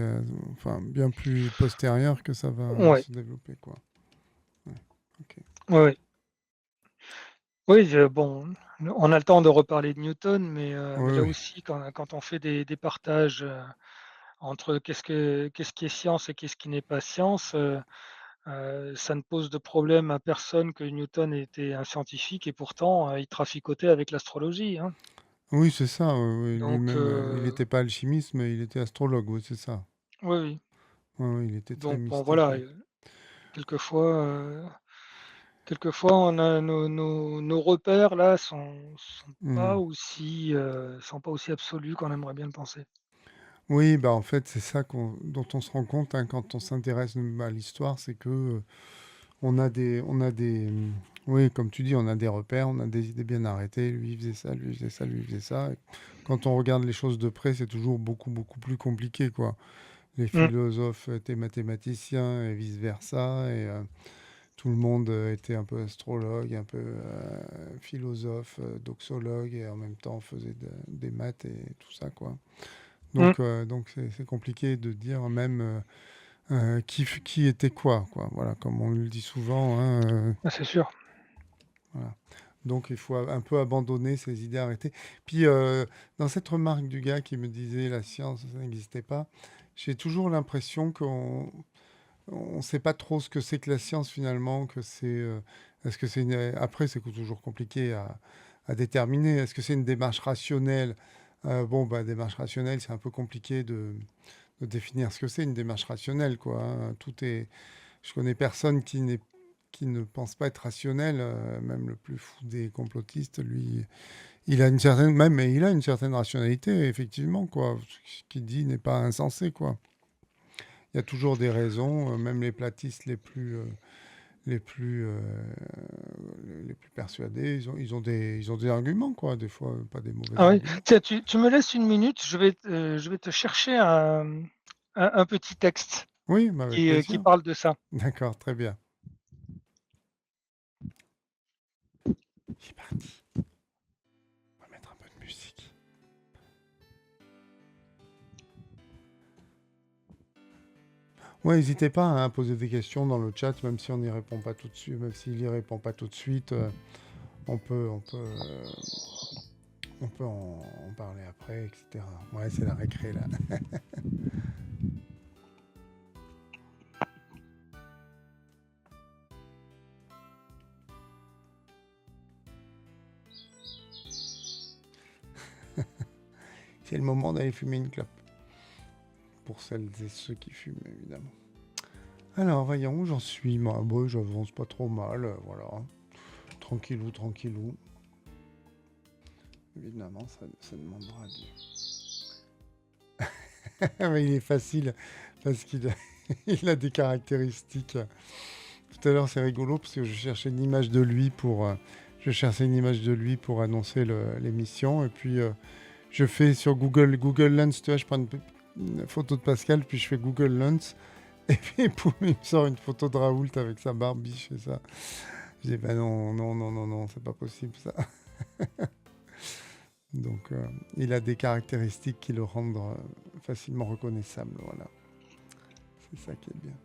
enfin, bien plus postérieures que ça va Ouais, se développer, quoi. Ouais. OK. ouais, ouais. Oui, bon, on a le temps de reparler de Newton, mais Oui, là oui. aussi quand on fait des partages, entre qu'est-ce qui est science et qu'est-ce qui n'est pas science, ça ne pose de problème à personne que Newton était un scientifique et pourtant, il traficotait avec l'astrologie, hein. Oui, c'est ça, oui, oui. Donc Lui-même, il n'était pas alchimiste, mais il était astrologue, oui, c'est ça. oui, oui. Oui, oui, il était très Donc bon mystique, voilà, oui. quelquefois, quelquefois on a nos repères là Hmm. sont pas aussi absolus qu'on aimerait bien le penser. Oui, bah en fait, c'est ça dont on se rend compte hein, quand on s'intéresse à l'histoire, c'est que on a des, oui, comme tu dis, on a des repères, on a des idées bien arrêtées. Lui il faisait ça, lui il faisait ça, lui il faisait ça. Et quand on regarde les choses de près, c'est toujours beaucoup, beaucoup plus compliqué, quoi. Les Mmh, philosophes étaient mathématiciens et vice-versa. Et tout le monde était un peu astrologue, un peu philosophe, doxologue, et en même temps faisait des maths et tout ça, quoi. Mm. Donc c'est compliqué de dire même qui était quoi. Voilà, comme on le dit souvent, hein, Ah, c'est sûr. voilà. Donc il faut un peu abandonner ces idées arrêtées. Puis dans cette remarque du gars qui me disait la science, ça n'existait pas, j'ai toujours l'impression qu'on ne sait pas trop ce que c'est que la science finalement, que c'est est-ce que c'est après c'est toujours compliqué à déterminer. Est-ce que c'est une démarche rationnelle? Bon, bah, démarche rationnelle, c'est un peu compliqué de définir ce que c'est une démarche rationnelle, quoi, hein. Je connais personne qui ne pense pas être rationnel, même le plus fou des complotistes, lui, il a une certaine rationalité, effectivement, quoi. Ce qu'il dit n'est pas insensé, quoi. Il y a toujours des raisons, même les platistes les plus, euh, les plus persuadés, ils ont des arguments, quoi, des fois, pas des mauvais Ah oui. arguments. Tiens, tu me laisses une minute, je vais te chercher un petit texte Oui, bah, avec qui plaisir. parle de ça. D'accord, très bien. C'est parti. On va mettre un peu de musique. Ouais, n'hésitez pas, hein, à poser des questions dans le chat, même si on n'y répond pas tout de suite, même s'il n'y répond pas tout de suite, on peut en parler après, etc. Ouais, c'est la récré là. C'est le moment d'aller fumer une clope. Pour celles et ceux qui fument, évidemment. Alors, voyons où j'en suis. Moi, bon, j'avance pas trop mal, voilà. Tranquillou, tranquillou. Évidemment, ça demandera du... Mais il est facile, parce qu'il a, il a des caractéristiques. Tout à l'heure, c'est rigolo, parce que je cherchais une image de lui pour annoncer l'émission. Et puis, je fais sur Google Lens, tu vois, je prends une photo de Pascal, puis je fais Google Lens. Et puis, poum, il me sort une photo de Raoult avec sa barbiche et ça. Je dis, bah non, non, non, non, non, c'est pas possible ça. Donc, il a des caractéristiques qui le rendent facilement reconnaissable, voilà. C'est ça qui est bien.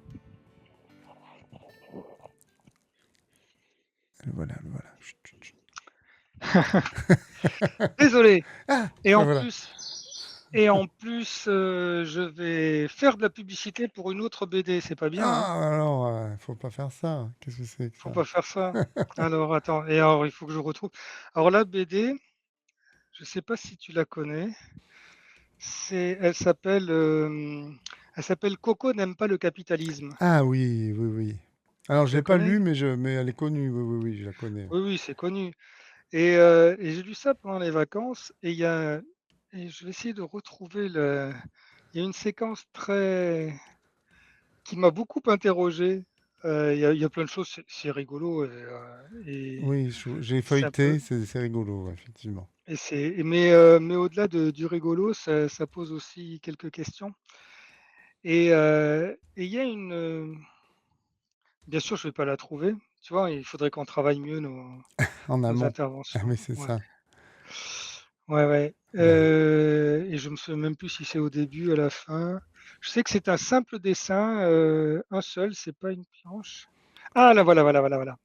Le voilà. Chut, chut, chut. Désolé. Ah, Et ben en voilà. plus, je vais faire de la publicité pour une autre BD. C'est pas bien, hein? Ah, alors, faut pas faire ça. Qu'est-ce que c'est que Faut ça? pas faire ça. Alors attends, et alors il faut que je retrouve. Alors la BD, je sais pas si tu la connais. Elle s'appelle Coco n'aime pas le capitalisme. Ah oui, oui, oui. Alors, Tu je la l'ai pas connais? lu, mais elle est connue. Oui, oui, oui, je la connais. Oui, oui, c'est connu. Et j'ai lu ça pendant les vacances et je vais essayer de retrouver il y a une séquence qui m'a beaucoup interrogé. Il y a plein de choses, c'est rigolo et Oui, j'ai c'est un peu feuilleté, c'est rigolo, ouais, effectivement. mais au-delà du rigolo, ça pose aussi quelques questions et il y a bien sûr, je vais pas la trouver, tu vois? Il faudrait qu'on travaille mieux En nos amont. Ah, interventions. mais c'est Ouais. ça. Ouais, ouais, Ouais. et je me souviens même plus si c'est au début, à la fin. Je sais que c'est un simple dessin, un seul, c'est pas une planche. Ah là, voilà, voilà, voilà, voilà.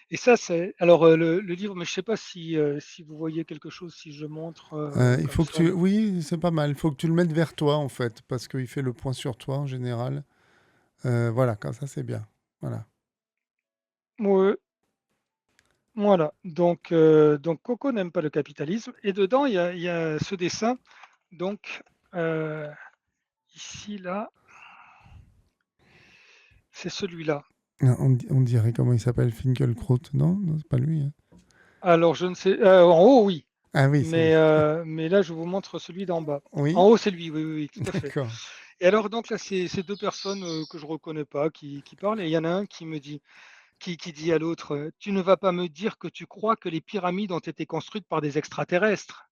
Et ça, c'est alors, le livre, mais je sais pas si vous voyez quelque chose, si je montre, Il comme faut que ça. oui, c'est pas mal. Il faut que tu le mettes vers toi, en fait, parce qu'il fait le point sur toi, en général. Voilà, comme ça, c'est bien. Voilà. Ouais, voilà, donc Coco n'aime pas le capitalisme et dedans, il y a ce dessin, donc heu, ici, là, c'est celui-là. Non, on dirait comment il s'appelle, Finkelkraut. Non, non, c'est pas lui, hein. Alors je ne sais, en haut, oui. Ah oui, c'est lui. Mais là, je vous montre celui d'en bas. En Oui, haut, c'est lui, oui, oui, oui, tout à fait. d'accord. Et alors donc là, c'est 2 personnes, que je reconnais pas qui parlent et il y en a un qui dit à l'autre, «Tu ne vas pas me dire que tu crois que les pyramides ont été construites par des extraterrestres?»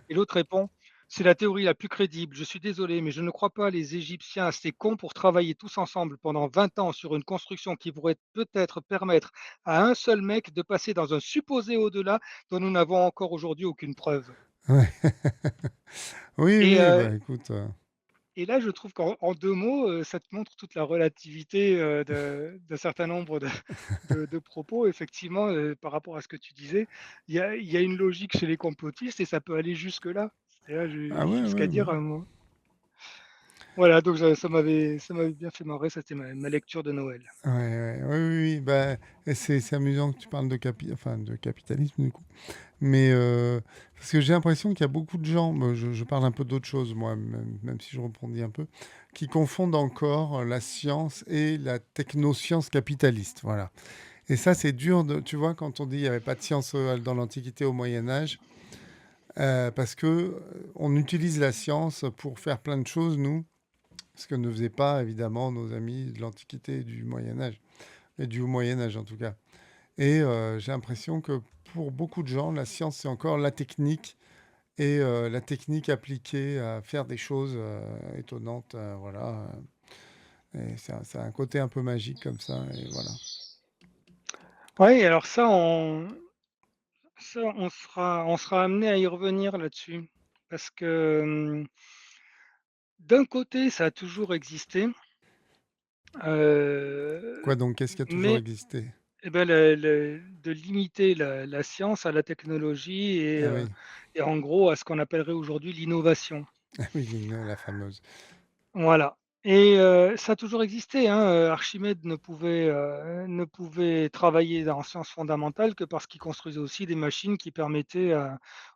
Et l'autre répond: C'est la théorie la plus crédible. Je suis désolé, mais je ne crois pas les Égyptiens assez cons pour travailler tous ensemble pendant 20 ans sur une construction qui pourrait peut-être permettre à un seul mec de passer dans un supposé au-delà dont nous n'avons encore aujourd'hui aucune preuve. Ouais. Oui, Et oui, heu bah, écoute, et là, je trouve qu'en 2 mots, ça te montre toute la relativité, d'un certain nombre de propos. Effectivement, par rapport à ce que tu disais, il y a une logique chez les complotistes et ça peut aller jusque-là. C'est-à-dire ah ouais, jusqu'à ouais, dire, ouais. voilà, donc ça m'avait bien fait marrer, ça c'était ma lecture de Noël. Ouais, ouais, oui, oui, oui, bah, et c'est amusant que tu parles de capitalisme, du coup. Mais parce que j'ai l'impression qu'il y a beaucoup de gens, moi, je parle un peu d'autre chose, moi, même si je rebondis un peu, qui confondent encore la science et la technoscience capitaliste. Voilà. Et ça, c'est dur, tu vois, quand on dit qu'il n'y avait pas de science dans l'Antiquité au Moyen Âge, parce que on utilise la science pour faire plein de choses, nous, ce que ne faisaient pas, évidemment, nos amis de l'Antiquité et du Moyen Âge, et du Moyen Âge en tout cas. Et j'ai l'impression que pour beaucoup de gens, la science, c'est encore la technique et la technique appliquée à faire des choses étonnantes. Voilà. Et c'est un côté un peu magique comme ça. Et voilà. Ouais, alors ça on sera amené à y revenir là-dessus parce que, d'un côté, ça a toujours existé, Quoi donc, qu'est-ce qui a toujours mais existé? et ben, le de limiter la science à la technologie Ah oui, et en gros à ce qu'on appellerait aujourd'hui l'innovation. ah oui, la fameuse. Voilà ça a toujours existé, hein, Archimède ne pouvait travailler en sciences fondamentales que parce qu'il construisait aussi des machines qui permettaient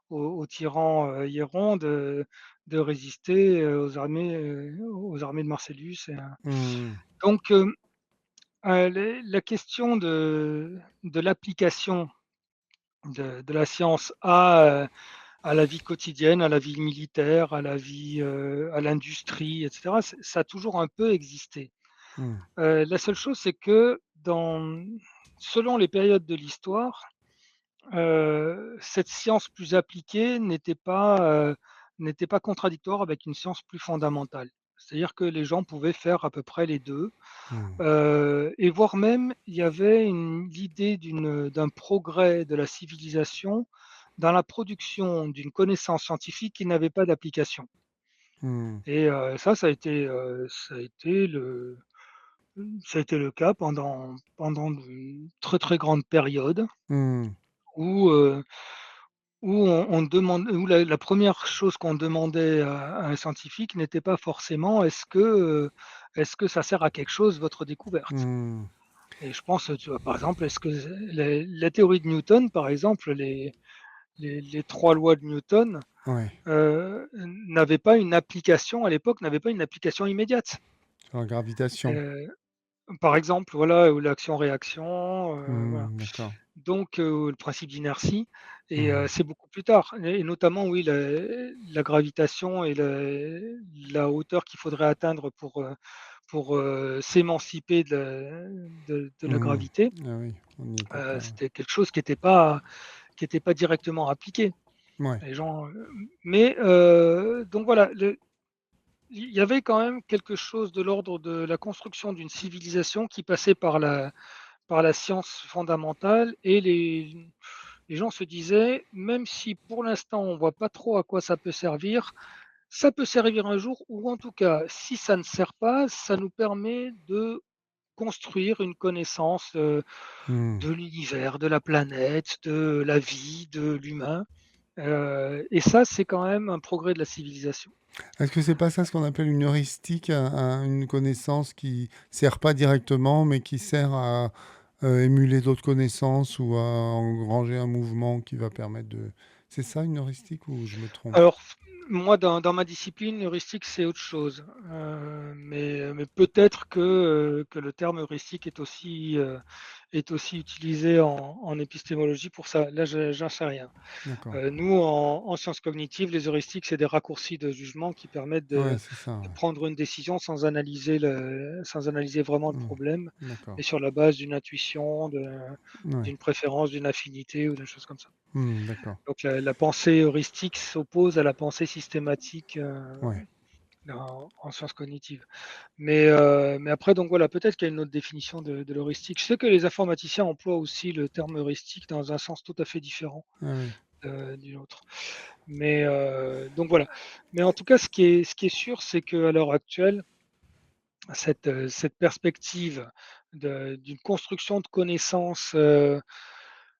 aux tyrans, hiérons de résister, aux armées de Marcellus Hmm, donc les la question de l'application de la science à la vie quotidienne, à la vie militaire, à la vie, à l'industrie et cetera, ça a toujours un peu existé. hmm, La seule chose, c'est que selon les périodes de l'histoire, cette science plus appliquée n'était pas contradictoire avec une science plus fondamentale. C'est-à-dire que les gens pouvaient faire à peu près les 2. hmm, Et voire même, il y avait l'idée d'un progrès de la civilisation dans la production d'une connaissance scientifique qui n'avait pas d'application. hmm, Et ça a été le cas pendant de très, très grandes périodes hmm, où, on demande où la 1re chose qu'on demandait à un scientifique n'était pas forcément: «Est-ce que ça sert à quelque chose votre découverte?» hmm. Et je pense, tu vois, par exemple, est-ce que la théorie de Newton, par exemple, les 3 lois de Newton, Ouais, n'avaient pas une application à l'époque, n'avaient pas une application immédiate. sur la gravitation. Heu, Par exemple, voilà, ou l'action-réaction, voilà. Hmm, d'accord. Donc le principe d'inertie et Hmm, c'est beaucoup plus tard et notamment, oui, la gravitation et la hauteur qu'il faudrait atteindre pour s'émanciper de la hmm. gravité. Ah oui, on n'y était pas. C'était quelque chose qui était pas directement appliqué. Ouais. Les gens, mais donc voilà, il y avait quand même quelque chose de l'ordre de la construction d'une civilisation qui passait par la science fondamentale et les gens se disaient: «Même si pour l'instant on voit pas trop à quoi ça peut servir un jour ou en tout cas, si ça ne sert pas, ça nous permet de construire une connaissance, Hmm. de l'univers, de la planète, de la vie, de l'humain, et ça, c'est quand même un progrès de la civilisation. Est-ce que c'est pas ça ce qu'on appelle une heuristique, une connaissance qui sert pas directement, mais qui sert à émuler d'autres connaissances ou à engranger un mouvement qui va permettre de... C'est ça une heuristique ou je me trompe? Alors, moi, dans ma discipline, heuristique, c'est autre chose, mais peut-être que le terme heuristique est aussi utilisé en épistémologie pour ça. Là, je j'en sais rien. D'accord. Nous, en sciences cognitives, les heuristiques, c'est des raccourcis de jugement qui permettent Ouais, de c'est ça. de Ouais. prendre une décision sans analyser vraiment le Hmm. problème, D'accord. mais sur la base d'une intuition, Ouais. d'une préférence, d'une affinité ou des choses comme ça. D'accord. Donc la pensée heuristique s'oppose à la pensée systématique, Ouais. en sciences cognitives. Mais après donc voilà, peut-être qu'il y a une autre définition de l'heuristique. Je sais que les informaticiens emploient aussi le terme heuristique dans un sens tout à fait différent, Ah oui. du nôtre. Donc voilà. Mais en tout cas, ce qui est sûr, c'est qu'à l'heure actuelle, cette perspective d'une construction de connaissances,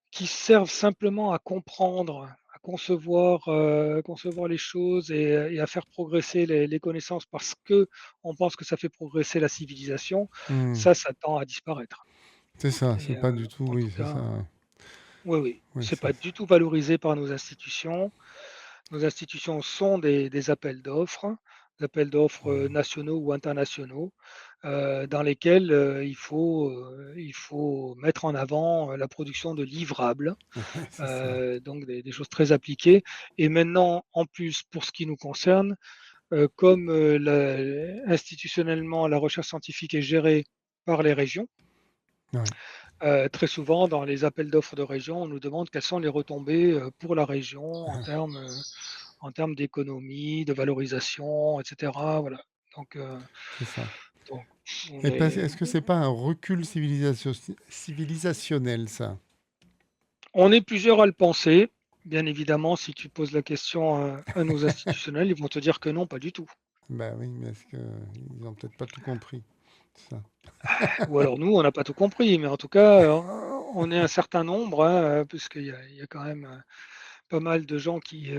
qui servent simplement à comprendre, à concevoir les choses et à faire progresser les connaissances parce qu'on pense que ça fait progresser la civilisation, Mmh. ça tend à disparaître. C'est ça, Et c'est pas du tout en tout oui, c'est cas, ça. oui, oui, Oui, c'est ça pas du tout valorisé par nos institutions. Nos institutions sont des appels d'offres, nationaux ou internationaux, dans lesquels, il faut mettre en avant, la production de livrables, ouais, c'est ça. donc des choses très appliquées. Et maintenant, en plus, pour ce qui nous concerne, comme, institutionnellement, la recherche scientifique est gérée par les régions, Ouais. très souvent dans les appels d'offres de région, on nous demande quelles sont les retombées, pour la région en termes d'économie, de valorisation, et cetera, voilà. Donc, heu, C'est ça. donc on Et pas est est-ce que c'est pas un recul civilisationnel ça? on est plusieurs à le penser. Bien évidemment, si tu poses la question à nos institutionnels, ils vont te dire que non, pas du tout. Bah oui, mais est-ce qu'ils ont peut-être pas tout compris? C'est ça. Ou alors nous, on n'a pas tout compris, mais en tout cas, on est un certain nombre, hein, puisqu'il y a quand même, pas mal de gens qui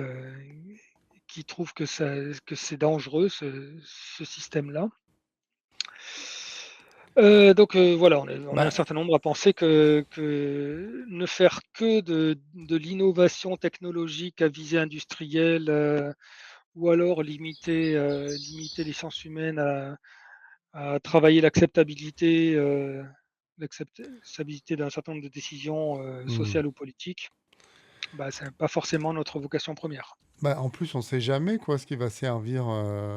trouvent que c'est dangereux ce système-là. Voilà, on est un Bah, certain nombre à penser que ne faire que de l'innovation technologique à visée industrielle, ou alors limiter les sciences humaines à travailler l'acceptabilité d'un certain nombre de décisions, mmh. sociales ou politiques, bah, c'est pas forcément notre vocation première. Bah, en plus, on sait jamais quoi, ce qui va servir,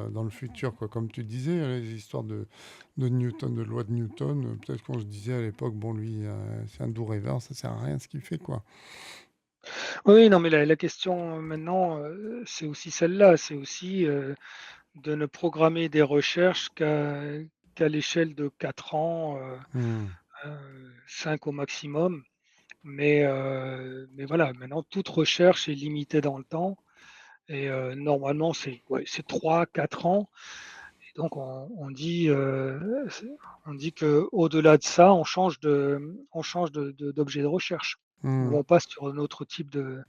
dans le futur, quoi. Comme tu disais, les histoires de Newton, de loi de Newton, peut-être qu'on se disait à l'époque: «Bon lui, c'est un doux rêveur, ça sert à rien ce qu'il fait, quoi». Oui, non, mais la question maintenant, c'est aussi celle-là, c'est aussi, de ne programmer des recherches qu'à l'échelle de 4 ans, Mmh. 5 au maximum. Mais voilà, maintenant toute recherche est limitée dans le temps et normalement c'est 3 4 ans et donc on dit qu'au-delà de ça, on change d'objet de recherche ou Mmh. on passe sur un autre type de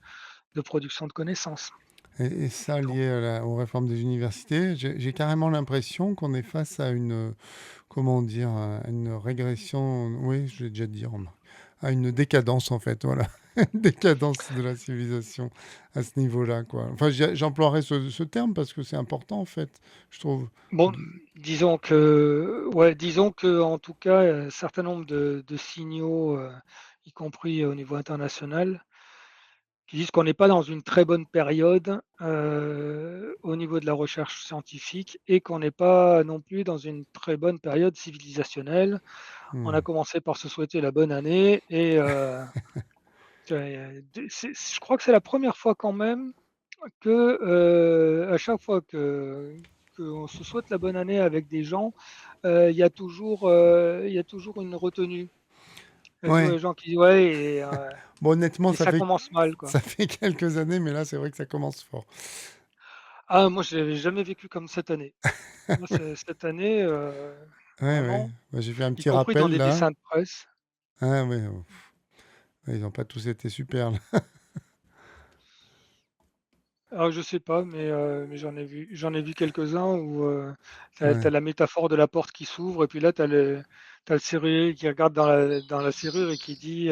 production de connaissances. Et ça Donc lié aux réformes des universités, j'ai carrément l'impression qu'on est face à une, comment dire? À une régression, oui, je l'ai déjà dit, remarque, à une décadence en fait, voilà. Une décadence de la civilisation à ce niveau-là, quoi. Enfin, j'emploierais ce terme parce que c'est important en fait, je trouve. bon, De disons que en tout cas, un certain nombre de signaux, y compris au niveau international, qui disent qu'on n'est pas dans une très bonne période, au niveau de la recherche scientifique et qu'on n'est pas non plus dans une très bonne période civilisationnelle. On a mmh. commencé par se souhaiter la bonne année et je crois que c'est la première fois quand même que, à chaque fois qu'on se souhaite la bonne année avec des gens, il y a toujours une retenue. Il y a toujours Ouais. des gens qui disent: «Ouais» Bon, honnêtement, et ça commence mal, quoi. ça fait quelques années, mais là, c'est vrai que ça commence fort. Ah moi je l'avais jamais vécu comme cette année. Moi c'est cette année, Ouais, ouais. vraiment, Bah, j'ai fait un y petit compris dans rappel des là. dessins de presse. Ah ouais, ouais, ils ont pas tous été super là. Alors je sais pas, mais j'en ai vu quelques-uns où, tu as Ouais. la métaphore de la porte qui s'ouvre et puis là tu as le serrurier qui regarde dans la serrure et qui dit,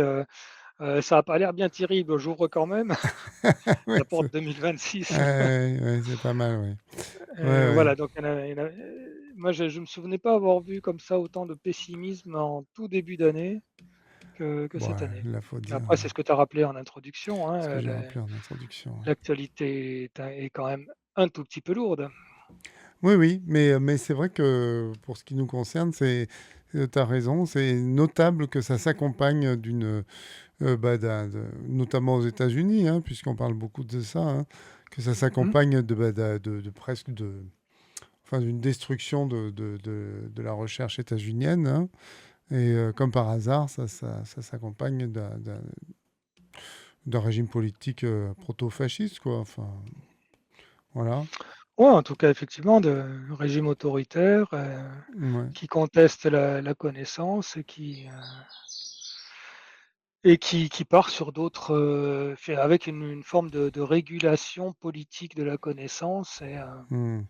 «Ça a pas l'air bien terrible, j'ouvre quand même, Ouais, la porte 2026». ouais, ouais, c'est pas mal, ouais. Ouais, ouais. Voilà, donc il y en a moi je me souvenais pas avoir vu comme ça autant de pessimisme en tout début d'année que Bon, cette année. là, faut dire, Après c'est ce que tu as rappelé en introduction, ce que hein, j'ai rappelé en introduction, ouais. l'actualité est quand même un tout petit peu lourde. Oui, oui, mais c'est vrai que pour ce qui nous concerne, tu as raison, c'est notable que ça s'accompagne notamment aux États-Unis, hein, puisqu'on parle beaucoup de ça, hein, que ça Mmh. s'accompagne de presque enfin, d'une destruction de la recherche états-unienne, hein. Et comme par hasard, ça s'accompagne d'un régime politique proto-fasciste, quoi. Enfin, voilà. Ouais, en tout cas, effectivement, de régime autoritaire, Ouais. qui conteste la connaissance et qui part sur d'autres, fait avec une forme de régulation politique de la connaissance Hmm.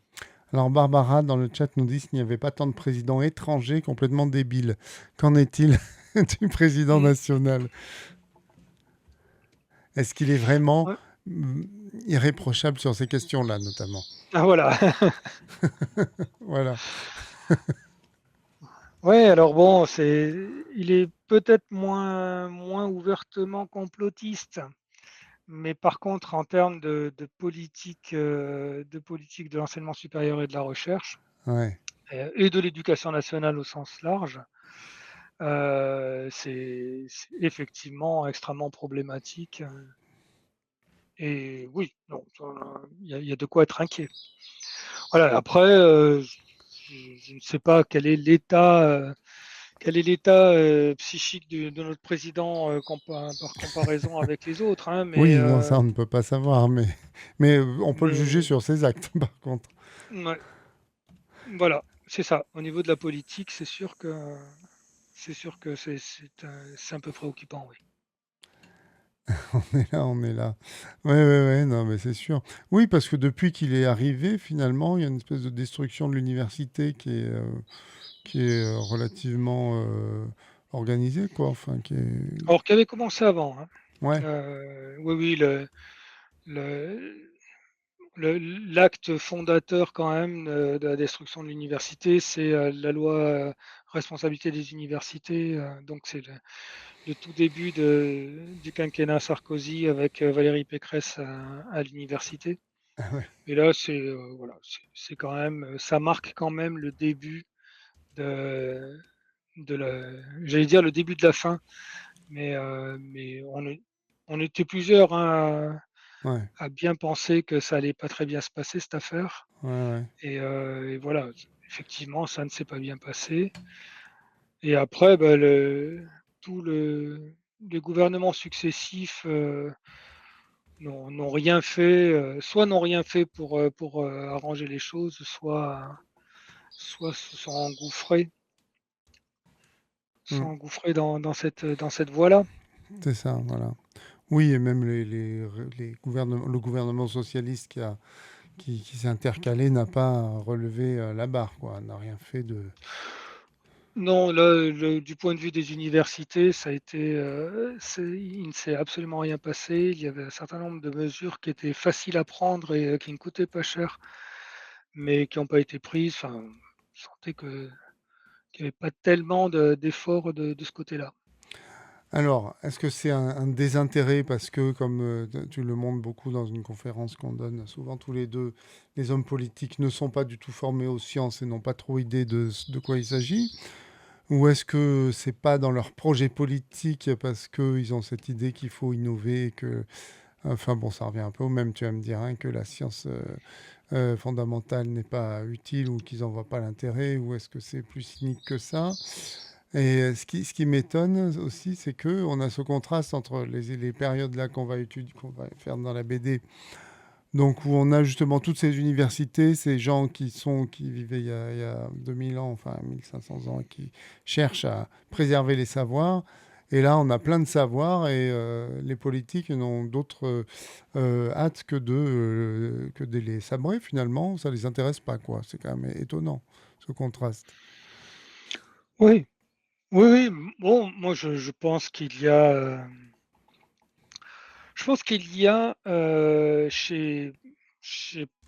Alors Barbara dans le chat nous dit qu'il n'y avait pas tant de présidents étrangers complètement débiles. Qu'en est-il du président mmh, national? Est-ce qu'il est vraiment ouais. mm, irréprochable sur ces questions-là, notamment? Ah voilà. Voilà. Ouais, alors bon, il est peut-être moins ouvertement complotiste, mais par contre en termes de politique de l'enseignement supérieur et de la recherche, Ouais. et de l'éducation nationale au sens large, c'est effectivement extrêmement problématique, et oui, non, ça, il y a de quoi être inquiet. Voilà, après, je ne sais pas quel est l'état psychique de notre président, par comparaison avec les autres, hein, mais, Oui, non, ça on ne peut pas savoir, mais on peut le juger mais sur ses actes, par contre. ouais, voilà, c'est ça. Au niveau de la politique, c'est sûr que c'est un peu préoccupant, oui. On est là, on est là. Ouais, ouais, ouais, non, mais c'est sûr. Oui, parce que depuis qu'il est arrivé, finalement, il y a une espèce de destruction de l'université qui est relativement organisée, quoi. Enfin, qui est... Alors qui avait commencé avant, hein. Ouais, Oui, oui, le l'acte fondateur quand même, de la destruction de l'université, c'est, la loi, responsabilité des universités, donc c'est le tout début du quinquennat Sarkozy avec, Valérie Pécresse à l'université, ah ouais, et là, voilà, c'est quand même, ça marque quand même le début de de la j'allais dire le début de la fin, mais on était plusieurs, hein, ouais, à bien penser que ça allait pas très bien se passer cette affaire. ouais, ouais. Et voilà, effectivement, ça ne s'est pas bien passé. Et après, bah, tous les gouvernements successifs, n'ont rien fait, soit n'ont rien fait pour arranger les choses, soit se sont Mm. engouffrés dans cette voie-là. C'est ça, voilà. Oui, et même les gouvernements, le gouvernement socialiste qui s'est intercalé n'a pas relevé la barre, quoi. N'a rien fait de... Non, là, du point de vue des universités, ça a été, il ne s'est absolument rien passé. Il y avait un certain nombre de mesures qui étaient faciles à prendre et qui ne coûtaient pas cher, mais qui n'ont pas été prises. Enfin, je sentais qu'il n'y avait pas tellement d'efforts de ce côté-là. Alors, est-ce que c'est un désintérêt parce que, comme tu le montres beaucoup dans une conférence qu'on donne souvent tous les deux, les hommes politiques ne sont pas du tout formés aux sciences et n'ont pas trop idée de quoi il s'agit? Ou est-ce que c'est pas dans leur projet politique parce qu'ils ont cette idée qu'il faut innover et que... Enfin bon, ça revient un peu au même, tu vas me dire, hein, que la science fondamentale n'est pas utile ou qu'ils n'en voient pas l'intérêt, ou est-ce que c'est plus cynique que ça? Et ce qui m'étonne aussi, c'est que on a ce contraste entre les périodes là qu'on va étudier, qu'on va faire dans la BD, donc où on a justement toutes ces universités, ces gens qui vivaient il y a 2000 ans, enfin 1500 ans, et qui cherchent à préserver les savoirs. Et là, on a plein de savoirs et les politiques n'ont d'autre hâte que de les sabrer finalement. Ça les intéresse pas, quoi. C'est quand même étonnant, ce contraste. Oui, oui, oui. Bon, moi, je pense qu'il y a, chez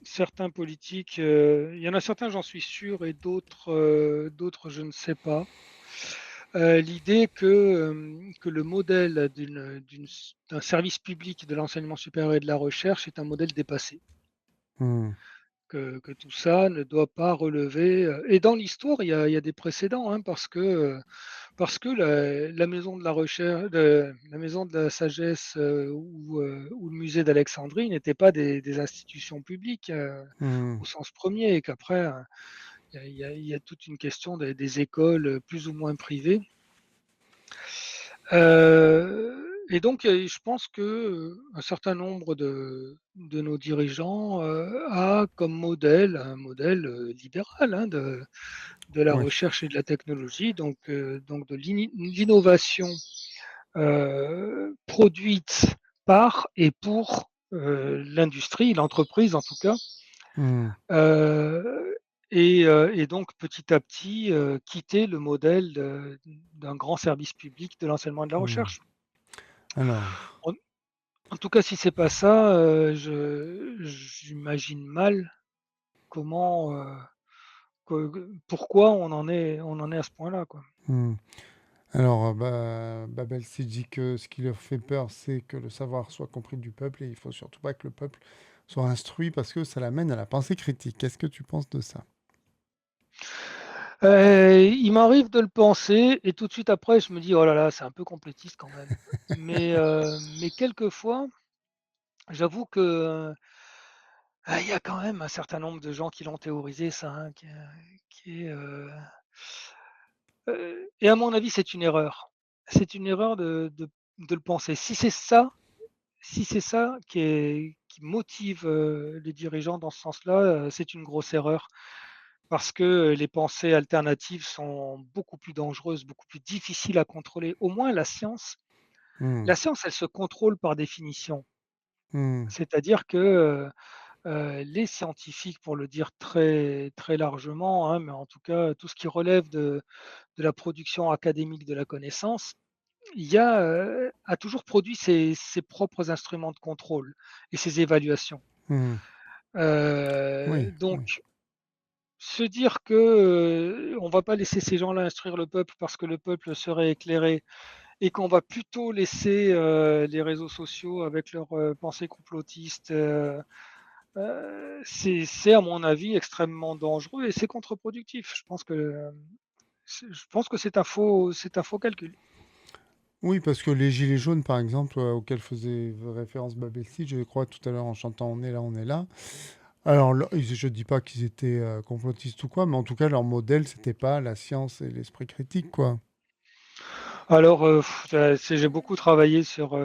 certains politiques, il y en a certains, j'en suis sûr, et d'autres, je ne sais pas. L'idée que le modèle d'un service public de l'enseignement supérieur et de la recherche est un modèle dépassé. Hmm. que tout ça ne doit pas relever. Et dans l'histoire, il y a des précédents, hein, parce que la maison de la recherche, la maison de la sagesse ou le musée d'Alexandrie n'étaient pas des institutions publiques Mmh. au sens premier, et qu'après, il y a toute une question des écoles plus ou moins privées. Et donc, je pense que un certain nombre de nos dirigeants a comme modèle un modèle libéral, hein, de la Oui. recherche et de la technologie, donc de l'innovation produite par et pour l'industrie, l'entreprise en tout cas, Mmh. euh, et donc petit à petit quitter le modèle d'un grand service public de l'enseignement et de la Mmh. recherche. Alors, En, en tout cas, si c'est pas ça, j'imagine mal comment, pourquoi on en est à ce point-là, quoi. mmh. Alors, Babel s'est dit que ce qui leur fait peur, c'est que le savoir soit compris du peuple et il faut surtout pas que le peuple soit instruit parce que ça l'amène à la pensée critique. Qu'est-ce que tu penses de ça? Il m'arrive de le penser et tout de suite après, je me dis: «Oh là là, c'est un peu complétiste quand même». Mais quelquefois, j'avoue que, il y a quand même un certain nombre de gens qui l'ont théorisé ça, hein, qui est, et à mon avis, c'est une erreur. C'est une erreur de le penser. Si c'est ça qui motive, les dirigeants dans ce sens-là, c'est une grosse erreur. Parce que les pensées alternatives sont beaucoup plus dangereuses, beaucoup plus difficiles à contrôler. Au moins Mmh. la science, elle se contrôle par définition. Mmh. C'est-à-dire que, les scientifiques, pour le dire très très largement, hein, mais en tout cas tout ce qui relève de la production académique de la connaissance, a toujours produit ses propres instruments de contrôle et ses évaluations. Mmh. Oui, oui. Donc se dire que, on va pas laisser ces gens-là instruire le peuple parce que le peuple serait éclairé et qu'on va plutôt laisser, les réseaux sociaux avec leurs, pensées complotistes, c'est à mon avis extrêmement dangereux et c'est contre-productif. Je pense que c'est un faux calcul. Oui, parce que les gilets jaunes, par exemple, auxquels faisait référence Babelsi, je crois tout à l'heure en chantant On est là, on est là. Alors, je dis pas qu'ils étaient complotistes ou quoi, mais en tout cas, leur modèle, c'était pas la science et l'esprit critique, quoi. Alors, j'ai beaucoup travaillé sur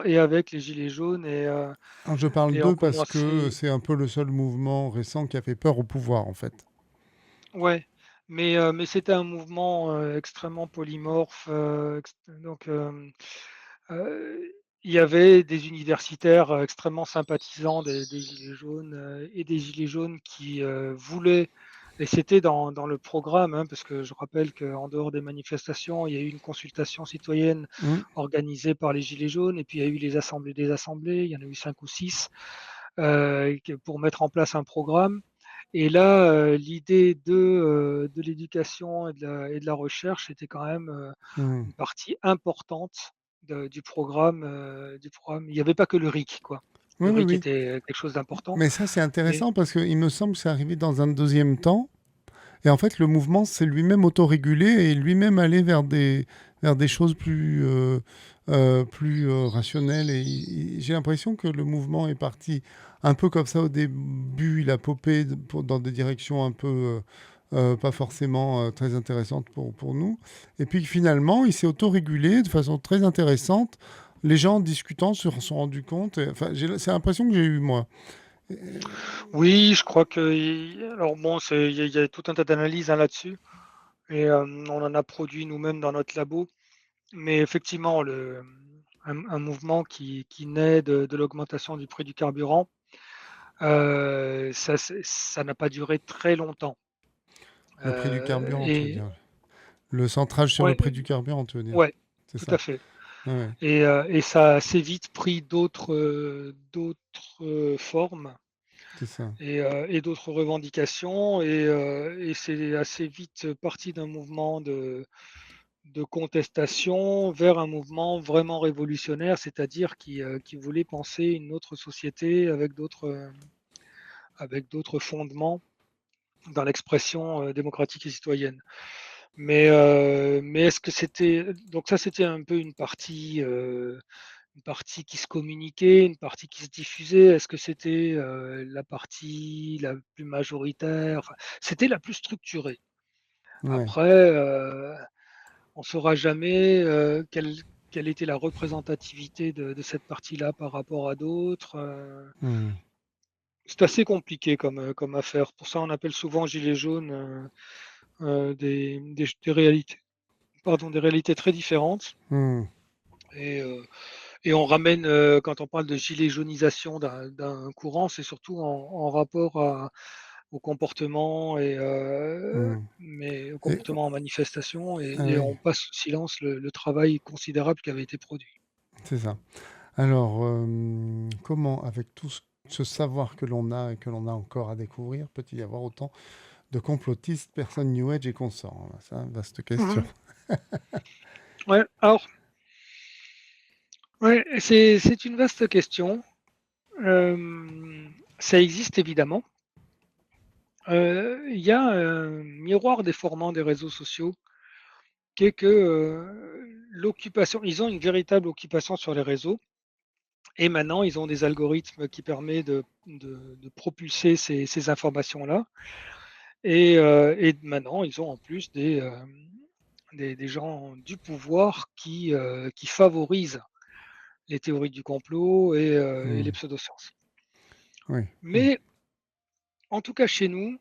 et avec les gilets jaunes Alors, je parle et on d'eux parce que commençait. c'est un peu le seul mouvement récent qui a fait peur au pouvoir, en fait. Ouais, mais c'était un mouvement, extrêmement polymorphe, donc heu, il y avait des universitaires, extrêmement sympathisants des gilets jaunes, et des gilets jaunes qui, voulaient, et c'était dans le programme, hein, parce que je rappelle qu'en dehors des manifestations, il y a eu une consultation citoyenne Hmm. organisée par les gilets jaunes et puis il y a eu les assemblées des assemblées, il y en a eu 5 ou 6, que pour mettre en place un programme. Et là, l'idée de l'éducation et de la recherche était quand même, Hmm. une partie importante du programme. Il n'y avait pas que le RIC, quoi. Oui, Le oui, RIC oui. était quelque chose d'important, Mais ça, c'est mais intéressant parce qu'il me semble que c'est arrivé dans un deuxième temps. Et en fait, le mouvement s'est lui-même autorégulé et lui-même allé vers des choses plus rationnelles. Et j'ai l'impression que le mouvement est parti un peu comme ça au début. Il a popé dans des directions un peu pas forcément très intéressantes pour nous. Et puis finalement, il s'est autorégulé de façon très intéressante. Les gens en discutant se sont rendus compte. Enfin, c'est l'impression que j'ai eue, moi. oui, je crois alors bon, il y a tout un tas d'analyses, hein, là-dessus, et on en a produit nous-mêmes dans notre labo. Mais effectivement, un mouvement qui naît de l'augmentation du prix du carburant, ça n'a pas duré très longtemps. Le prix du carburant, tu veux Et dire. Le centrage sur le ouais, prix du carburant, tu veux dire? ouais, C'est tout à ça? fait. Ouais, ouais, Et ça a assez vite pris d'autres formes c'est ça. et d'autres revendications, et c'est assez vite parti d'un mouvement de contestation vers un mouvement vraiment révolutionnaire, c'est-à-dire qui voulait penser une autre société avec d'autres fondements dans l'expression démocratique et citoyenne. Mais est-ce que c'était donc ça c'était un peu une partie qui se communiquait, une partie qui se diffusait. Est-ce que c'était la partie la plus majoritaire? Enfin, c'était la plus structurée. Ouais. Après, on saura jamais quelle était la représentativité de cette partie-là par rapport à d'autres. Mmh. C'est assez compliqué comme affaire. Pour ça, on appelle souvent gilets jaunes des réalités, pardon, des réalités très différentes. Mmh. Et, euh, et on ramène, quand on parle de gilet jaunisation d'un courant, c'est surtout en rapport au comportement Mmh. mais au Et comportement en manifestation ah et oui, on passe sous silence le travail considérable qui avait été produit. c'est ça. Alors, comment, avec tout ce savoir que l'on a et que l'on a encore à découvrir, peut-il y avoir autant de complotistes, personnes New Age et consorts? C'est une vaste question. Mmh. Ouais, alors, ouais, c'est une vaste question. Ça existe évidemment. Il y a un miroir déformant des réseaux sociaux qui est que, l'occupation ils ont une véritable occupation sur les réseaux et maintenant ils ont des algorithmes qui permettent de propulser ces informations-là et maintenant ils ont en plus des gens du pouvoir qui favorisent les théories du complot et les Mmh. pseudosciences. Oui, oui. Mais en tout cas chez nous,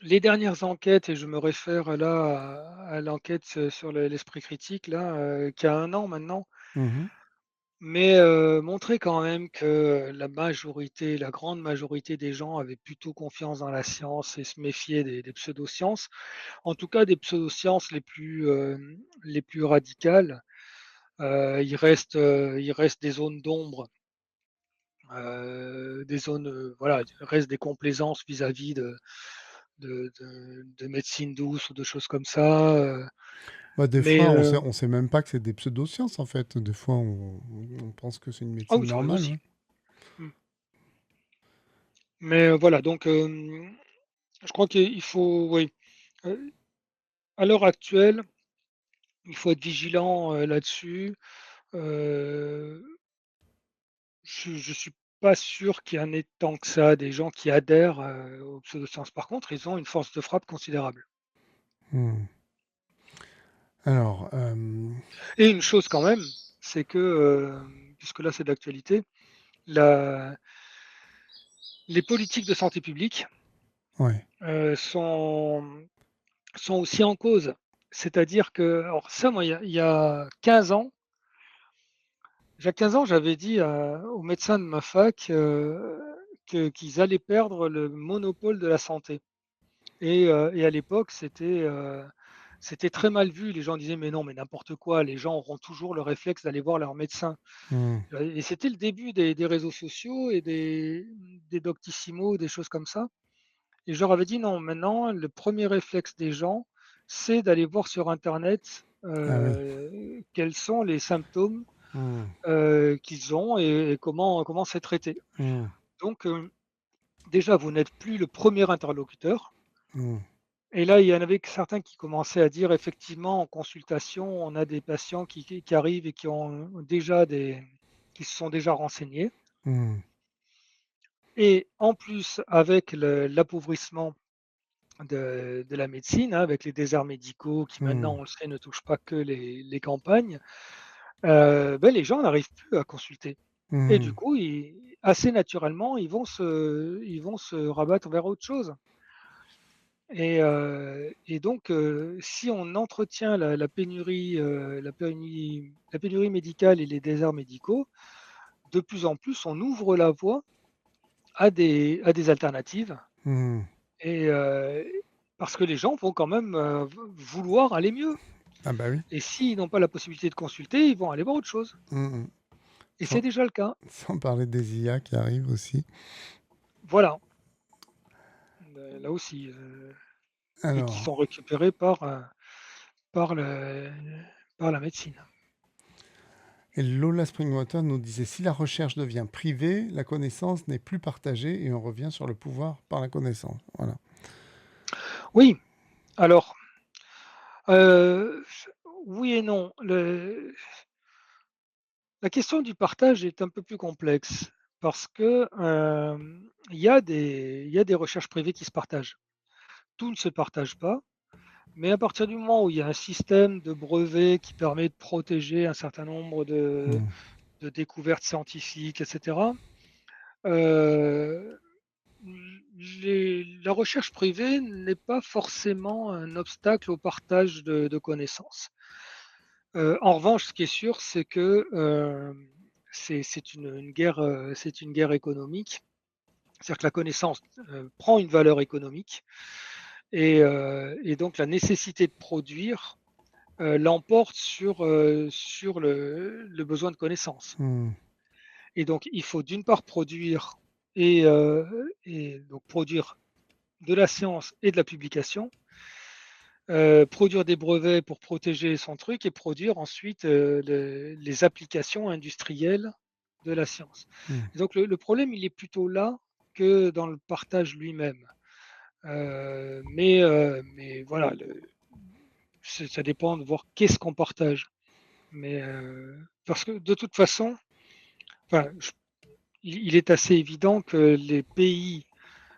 les dernières enquêtes et je me réfère là à l'enquête, sur l'esprit critique là, qui a 1 an maintenant, Mmh. mais montraient quand même que la grande majorité des gens avaient plutôt confiance dans la science et se méfiaient des pseudosciences. En tout cas des pseudosciences les plus radicales. Il reste des zones d'ombre, des zones, voilà, il reste des complaisances vis-à-vis de médecine douce ou de choses comme ça, Bah, des mais fois, on sait même pas que c'est des pseudosciences, en fait. Des fois, on pense que c'est une ah médecine oui, ça arrive normale, aussi. ouais. Mmh. Mais voilà donc je crois qu'il faut oui, heu, à l'heure actuelle, il faut être vigilant, là-dessus. Heu, je suis pas sûr qu'il y en ait tant que ça des gens qui adhèrent, aux pseudosciences. Par contre, ils ont une force de frappe considérable. Mmh. Alors, Et une chose quand même, c'est que, puisque là c'est d'actualité, la les politiques de santé publique, ouais. sont aussi en cause. C'est-à-dire que alors ça moi il y a 15 ans, j'avais dit aux médecins de ma fac, qu'ils allaient perdre le monopole de la santé et à l'époque c'était très mal vu. Les gens disaient: «Mais non, mais n'importe quoi, les gens auront toujours le réflexe d'aller voir leur médecin». Mmh. Et c'était le début des réseaux sociaux et des Doctissimo, des choses comme ça. Et je leur avais dit: «Non, maintenant, le premier réflexe des gens, c'est d'aller voir sur internet, Ah oui. quels sont les symptômes, Mmh. qu'ils ont et comment c'est traité». Mmh. Donc, déjà, vous n'êtes plus le premier interlocuteur Mmh. et là, il y en avait que certains qui commençaient à dire: «Effectivement, en consultation, on a des patients qui arrivent et qui se sont déjà renseignés». Mmh. Et en plus, avec l'appauvrissement de la médecine, hein, avec les déserts médicaux qui maintenant, Mmh. on le sait, ne touchent pas que les campagnes, les gens n'arrivent plus à consulter. Et du Mmh. coup, assez naturellement, ils vont se rabattre vers autre chose. Et donc, si on entretient la pénurie médicale et les déserts médicaux, de plus en plus, on ouvre la voie à des alternatives. Mmh. Et parce que les gens vont quand même, vouloir aller mieux Ah bah oui. et s'ils n'ont pas la possibilité de consulter, ils vont aller voir autre chose Mmh mh. et Sans c'est déjà le cas. sans parler des IA qui arrivent aussi. Voilà, là aussi, et qui Alors, sont récupérés par le par la médecine. Et Lola Springwater nous disait, si la recherche devient privée, la connaissance n'est plus partagée et on revient sur le pouvoir par la connaissance. Voilà. Oui, alors, euh, oui et non. La question du partage est un peu plus complexe parce que il y a des recherches privées qui se partagent. Tout ne se partage pas, mais à partir du moment où il y a un système de brevets qui permet de protéger un certain nombre Mm. de découvertes scientifiques, etc., euh, la recherche privée n'est pas forcément un obstacle au partage de connaissances. En revanche, ce qui est sûr, c'est que c'est une guerre économique. C'est-à-dire que la connaissance prend une valeur économique et donc la nécessité de produire l'emporte sur le besoin de connaissance. Mm. Et donc il faut d'une part produire et donc produire de la science et de la publication, produire des brevets pour protéger son truc et produire ensuite les applications industrielles de la science. Mm. Et donc le problème, il est plutôt là que dans le partage lui-même. Mais voilà, ça dépend de voir qu'est-ce qu'on partage. Mais parce que de toute façon, enfin, il est assez évident que les pays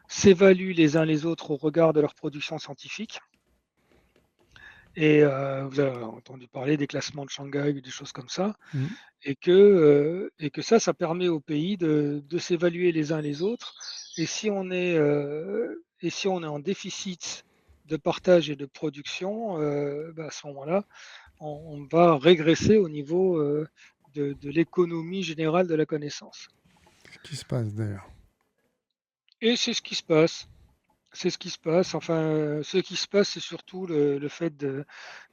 s'évaluent les uns les autres au regard de leur production scientifique. Et vous avez entendu parler des classements de Shanghai ou des choses comme ça, Mm. et que ça permet aux pays de s'évaluer les uns les autres. Et si on est en déficit de partage et de production, bah, à ce moment-là, on va régresser au niveau de l'économie générale de la connaissance. Ce qui se passe d'ailleurs. Et c'est ce qui se passe. C'est ce qui se passe. Enfin, ce qui se passe, c'est surtout le fait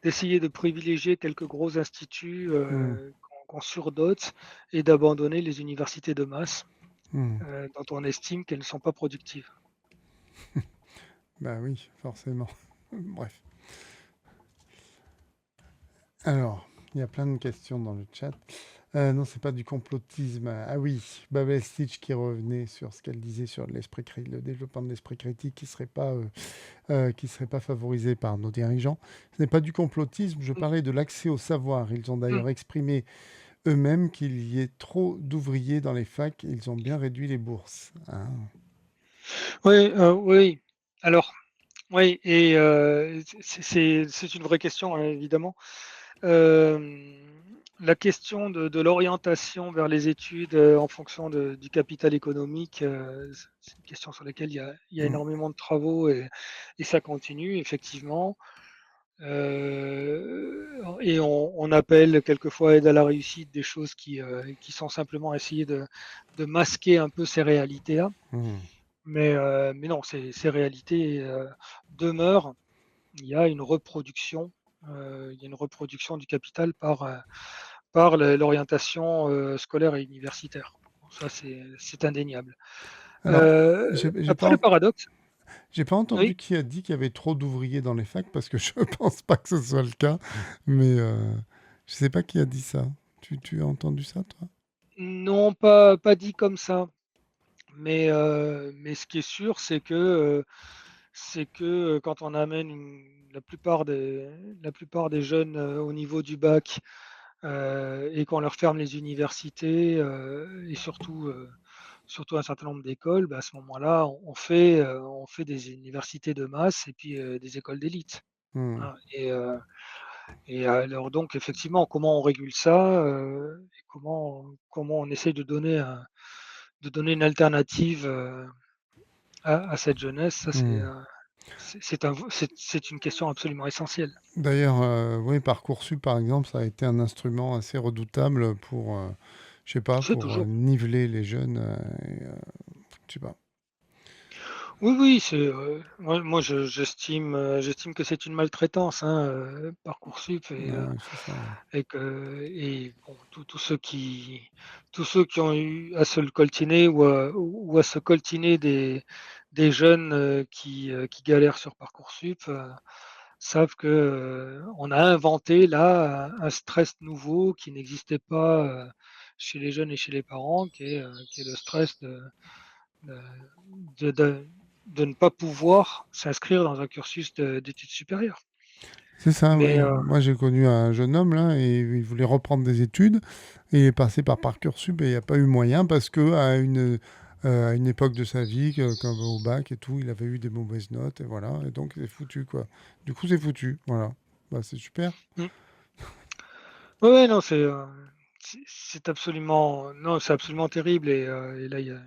d'essayer de privilégier quelques gros instituts Mm. qu'on surdote et d'abandonner les universités de masse Mm. dont on estime qu'elles ne sont pas productives. Bah oui, forcément. Bref. Alors, il y a plein de questions dans le chat. Non, c'est pas du complotisme. Ah oui, Babel Stitch qui revenait sur ce qu'elle disait sur le développement de l'esprit critique qui serait pas favorisé par nos dirigeants. Ce n'est pas du complotisme, je parlais de l'accès au savoir. Ils ont Mm. d'ailleurs exprimé eux-mêmes qu'il y ait trop d'ouvriers dans les facs. Ils ont bien réduit les bourses. Ah. Oui, oui. Alors, oui, et c'est une vraie question, hein, évidemment. Euh, la question de l'orientation vers les études en fonction du capital économique, c'est une question sur laquelle il y a Mm. énormément de travaux et ça continue, effectivement. Et on appelle quelquefois aide à la réussite des choses qui sont simplement essayer de masquer un peu ces réalités-là. Mm. Mais non, ces réalités demeurent. Il y a une reproduction, il y a une reproduction du capital par l'orientation scolaire et universitaire. Ça, c'est indéniable. Alors, j'ai pas, Après, le paradoxe, j'ai pas entendu oui, qui a dit qu'il y avait trop d'ouvriers dans les facs parce que je pense pas que ce soit le cas. Mais je sais pas qui a dit ça. Tu as entendu ça, toi? non, pas dit comme ça. Mais ce qui est sûr, c'est que quand on amène la plupart des jeunes au niveau du bac et qu'on leur ferme les universités et surtout un certain nombre d'écoles, bah, à ce moment-là, on fait des universités de masse et puis des écoles d'élite. Mm. Hein. Et alors donc effectivement, comment on régule ça et comment on essaye de donner une alternative à cette jeunesse, ça Mm. c'est une question absolument essentielle. D'ailleurs, oui, Parcoursup, par exemple, ça a été un instrument assez redoutable pour, je sais pas, C'est pour toujours. niveler les jeunes. Je sais pas. Oui, oui, moi j'estime que c'est une maltraitance, hein, Parcoursup Ouais, c'est ça. Ouais. et bon, tous ceux qui ont eu à se le coltiner ou à se coltiner des jeunes qui galèrent sur Parcoursup, savent que on a inventé là un stress nouveau qui n'existait pas chez les jeunes et chez les parents, qui est le stress de, de, de- de ne pas pouvoir s'inscrire dans un cursus d'études supérieures. C'est ça, Mais oui. Moi, j'ai connu un jeune homme là et il voulait reprendre des études. Et il est passé par Parcoursup et il n'y a pas eu moyen parce que à une époque de sa vie, comme au bac et tout, il avait eu des mauvaises notes et voilà. Et donc, c'est foutu, quoi. Du coup, c'est foutu. Voilà. Bah, c'est super. mm. Ouais, ouais, non, c'est absolument non, c'est absolument terrible et là il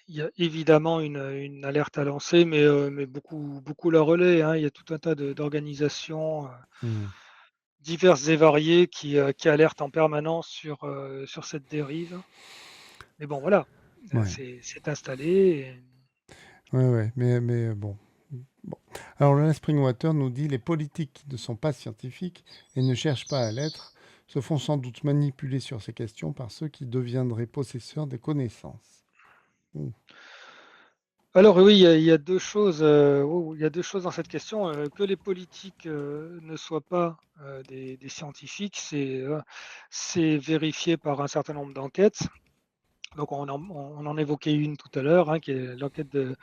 y a évidemment une alerte à lancer, mais beaucoup la relaient, hein. Il y a tout un tas d'organisations Hmm. diverses et variées qui alertent en permanence sur cette dérive. Mais bon, voilà, Ouais. c'est installé. Ouais, ouais. Mais bon. Bon. Alors, Lana Springwater nous dit les politiques qui ne sont pas scientifiques et ne cherchent pas à l'être se font sans doute manipuler sur ces questions par ceux qui deviendraient possesseurs des connaissances. Hmm. Alors oui, il y a deux choses, il y a deux choses dans cette question. Que les politiques ne soient pas des scientifiques, c'est vérifié par un certain nombre d'enquêtes. Donc on en évoquait une tout à l'heure, hein, qui est l'enquête de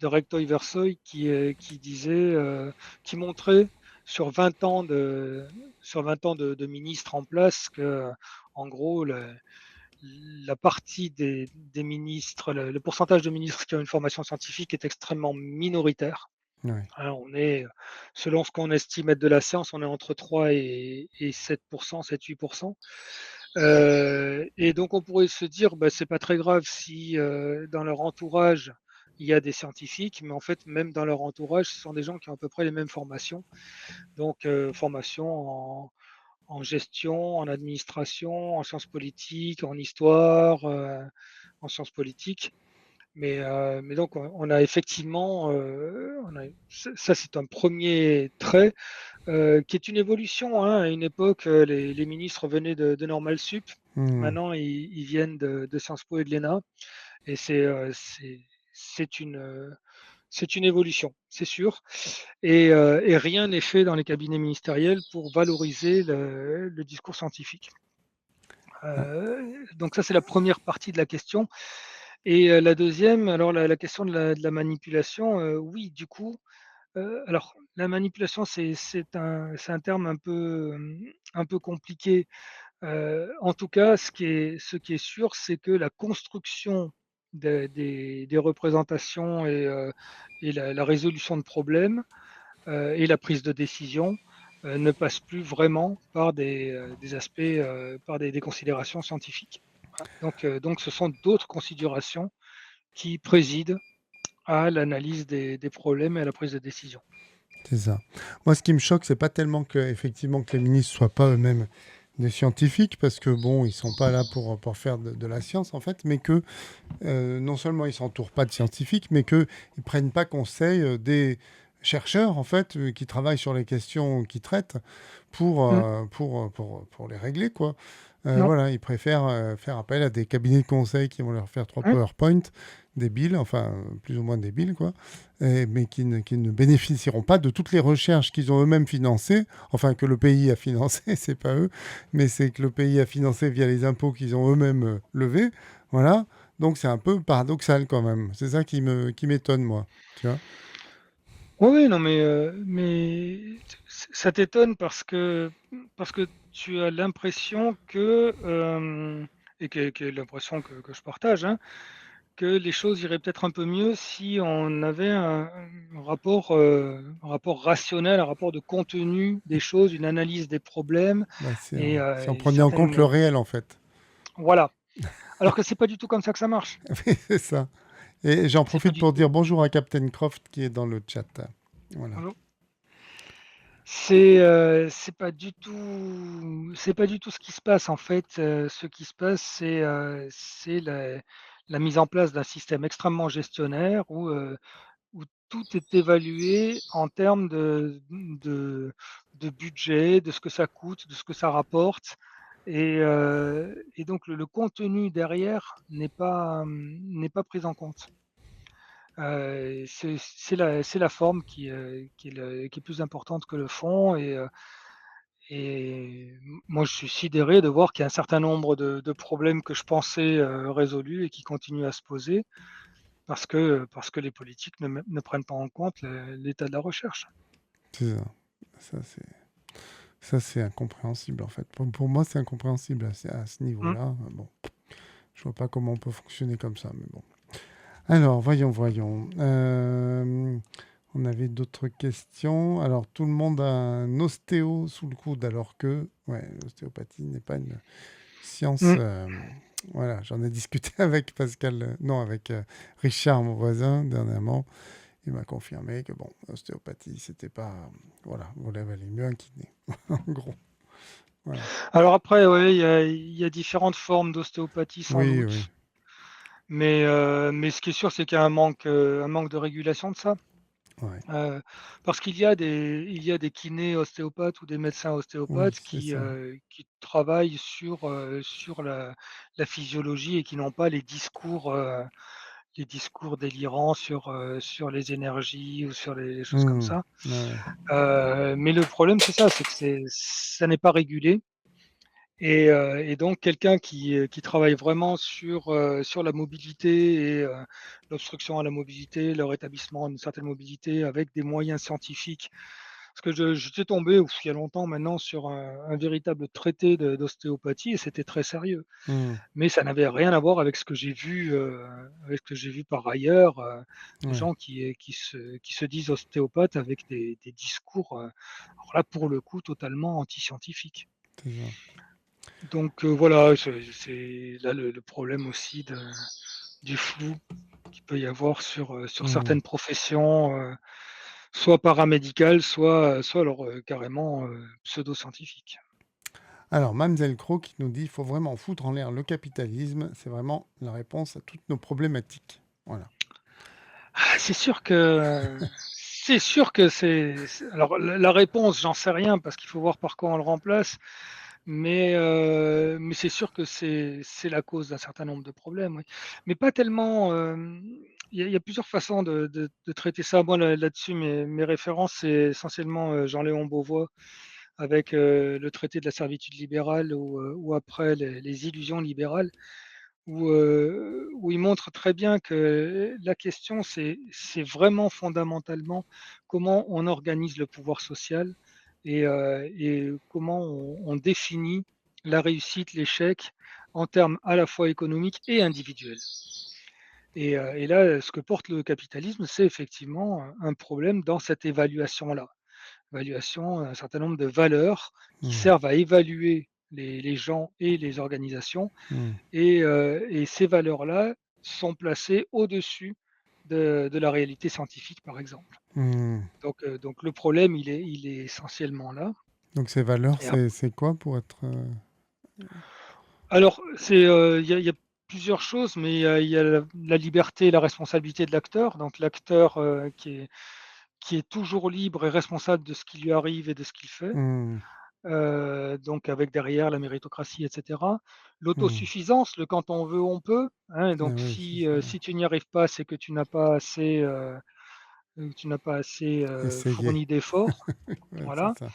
Rectoy Versoy qui disait, qui montrait sur 20 ans de ministres en place que, en gros, la partie des ministres, le pourcentage de ministres qui ont une formation scientifique est extrêmement minoritaire. Ouais. Hein, selon ce qu'on estime être de la science, on est entre 3 et 7%, 7-8%. Et donc on pourrait se dire, bah, c'est pas très grave si dans leur entourage il y a des scientifiques, mais en fait même dans leur entourage, ce sont des gens qui ont à peu près les mêmes formations. Donc formation en gestion, en administration, en sciences politiques, en histoire, en sciences politiques. Mais donc on a effectivement, ça c'est un premier trait qui est une évolution, hein. À une époque, les ministres venaient de Normal Sup. Hmm. Maintenant, ils viennent de Sciences Po et de l'ENA. Et c'est une évolution, c'est sûr. Et rien n'est fait dans les cabinets ministériels pour valoriser le discours scientifique. Ah, Donc ça, c'est la première partie de la question. Et la deuxième, alors la question de la manipulation, oui, du coup, alors la manipulation, c'est un terme un peu compliqué. En tout cas, ce qui est sûr, c'est que la construction des représentations et la résolution de problèmes et la prise de décision ne passe plus vraiment par des aspects, par des considérations scientifiques. Donc, ce sont d'autres considérations qui président à l'analyse des problèmes et à la prise de décision. c'est ça. Moi, ce qui me choque, c'est pas tellement que, effectivement, que les ministres soient pas eux-mêmes des scientifiques, parce que bon, ils sont pas là pour faire de la science, en fait, mais que non seulement ils s'entourent pas de scientifiques, mais qu'ils prennent pas conseil des chercheurs, en fait, qui travaillent sur les questions qu'ils traitent Mm. pour les régler, quoi. Non. Voilà, ils préfèrent faire appel à des cabinets de conseil qui vont leur faire trois Mm. PowerPoint débiles, enfin plus ou moins débiles, quoi, mais qui ne bénéficieront pas de toutes les recherches qu'ils ont eux-mêmes financées, enfin que le pays a financé, c'est pas eux, mais c'est que le pays a financé via les impôts qu'ils ont eux-mêmes levés, voilà. Donc c'est un peu paradoxal quand même. C'est ça qui m'étonne, moi, tu vois. Oui, oui, non, mais ça t'étonne parce que tu as l'impression que l'impression que je partage, hein, que les choses iraient peut-être un peu mieux si on avait un rapport rationnel, un rapport de contenu des choses, une analyse des problèmes Bah, si on et prenait en compte le réel, en fait. voilà. Alors que c'est pas du tout comme ça que ça marche. C'est ça. Et j'en C'est pas profite du pour tout. dire bonjour à Captain Croft qui est dans le chat. Voilà. C'est pas du tout ce qui se passe en fait. Ce qui se passe, c'est la mise en place d'un système extrêmement gestionnaire où tout est évalué en termes de budget, de ce que ça coûte, de ce que ça rapporte. Et donc le contenu derrière n'est pas pris en compte. C'est la forme qui est plus importante que le fond et moi je suis sidéré de voir qu'il y a un certain nombre de problèmes que je pensais, résolus et qui continuent à se poser parce que les politiques ne prennent pas en compte l'état de la recherche. C'est ça. Ça, c'est ça, c'est incompréhensible, en fait. Pour moi, c'est incompréhensible à ce Mmh. niveau-là. Bon, je vois pas comment on peut fonctionner comme ça, mais bon. Alors, voyons. On avait d'autres questions. Alors, tout le monde a un ostéo sous le coude, alors que, ouais, l'ostéopathie n'est pas une science. Mmh. Voilà, j'en ai discuté avec Pascal, non, avec Richard, mon voisin, dernièrement. Il m'a confirmé que, bon, l'ostéopathie, c'était pas. Voilà, vous valait mieux un kiné, en gros. Voilà. Alors après, ouais, il y a différentes formes d'ostéopathie sans Oui, oui. doute, mais ce qui est sûr, c'est qu'il y a un manque de régulation de ça. Ouais. Parce qu'il y a des kinés ostéopathes ou des médecins Oui, ostéopathes c'est ça. qui travaillent sur la physiologie et qui n'ont pas les discours délirants sur les énergies ou sur les choses comme Hmm. ça. Ouais. Mais le problème, c'est ça, c'est que ça n'est pas régulé et donc quelqu'un qui travaille vraiment sur la mobilité et l'obstruction à la mobilité, le rétablissement d'une certaine mobilité avec des moyens scientifiques. Parce que j'étais tombé, il y a longtemps maintenant, sur un véritable traité d'ostéopathie et c'était très sérieux. Hmm. Mais ça n'avait rien à voir avec ce que j'ai vu par ailleurs, de Ouais. gens qui se disent ostéopathes avec des discours, alors là, pour le coup, totalement antiscientifiques. C'est ça. Donc voilà, c'est là le problème aussi du flou qu'il peut y avoir sur Hmm. certaines professions, soit paramédicales, soit alors, carrément, pseudo-scientifiques. Alors, Mamzelle Croc qui nous dit: il faut vraiment foutre en l'air le capitalisme, c'est vraiment la réponse à toutes nos problématiques. Voilà. Ah, c'est sûr que c'est alors la réponse, j'en sais rien parce qu'il faut voir par quoi on le remplace, mais c'est sûr que c'est la cause d'un certain nombre de problèmes, oui. Mais pas tellement, il y a plusieurs façons de traiter ça. Moi, là-dessus, mes références, c'est essentiellement, Jean-Léon Beauvois avec, le traité de la servitude libérale ou après les illusions libérales où il montre très bien que la question, c'est vraiment fondamentalement comment on organise le pouvoir social et comment on définit la réussite, l'échec en termes à la fois économiques et individuels. Et là, ce que porte le capitalisme, c'est effectivement un problème dans cette évaluation-là. Évaluation, un certain nombre de valeurs qui Hmm. servent à évaluer les gens et les organisations Hmm. et ces valeurs-là sont placées au-dessus de la réalité scientifique, par exemple. Hmm. Donc le problème, il est essentiellement là Donc, ces valeurs, et ap c'est quoi pour être. alors il y a plusieurs choses, mais il y a la liberté et la responsabilité de l'acteur. Donc l'acteur, qui est toujours libre et responsable de ce qui lui arrive et de ce qu'il fait. Hmm. Donc avec derrière la méritocratie et cetera. Hmm. L'autosuffisance, le «quand on veut, on peut», hein, Ah donc oui, c'est si, ça. si tu n'y arrives pas, c'est que tu n'as pas assez Essayer. fourni d'efforts, Ouais, c'est voilà ça.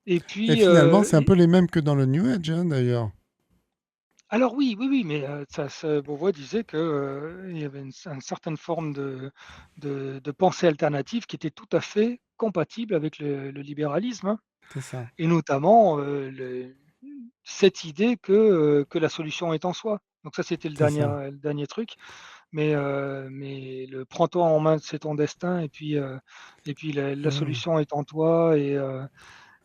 et Et puis, finalement, c'est un peu les mêmes que dans le New Age, hein, d'ailleurs. alors oui, oui, oui, mais ça Beauvois disait que, il y avait une certaine forme de pensée alternative qui était tout à fait compatible avec le libéralisme, hein. C'est ça. Et notamment, cette idée que la solution est en soi. Donc ça, c'était le C'est dernier ça. le dernier truc, mais le «prends-toi en main, c'est ton destin» et puis la Hmm. solution est en toi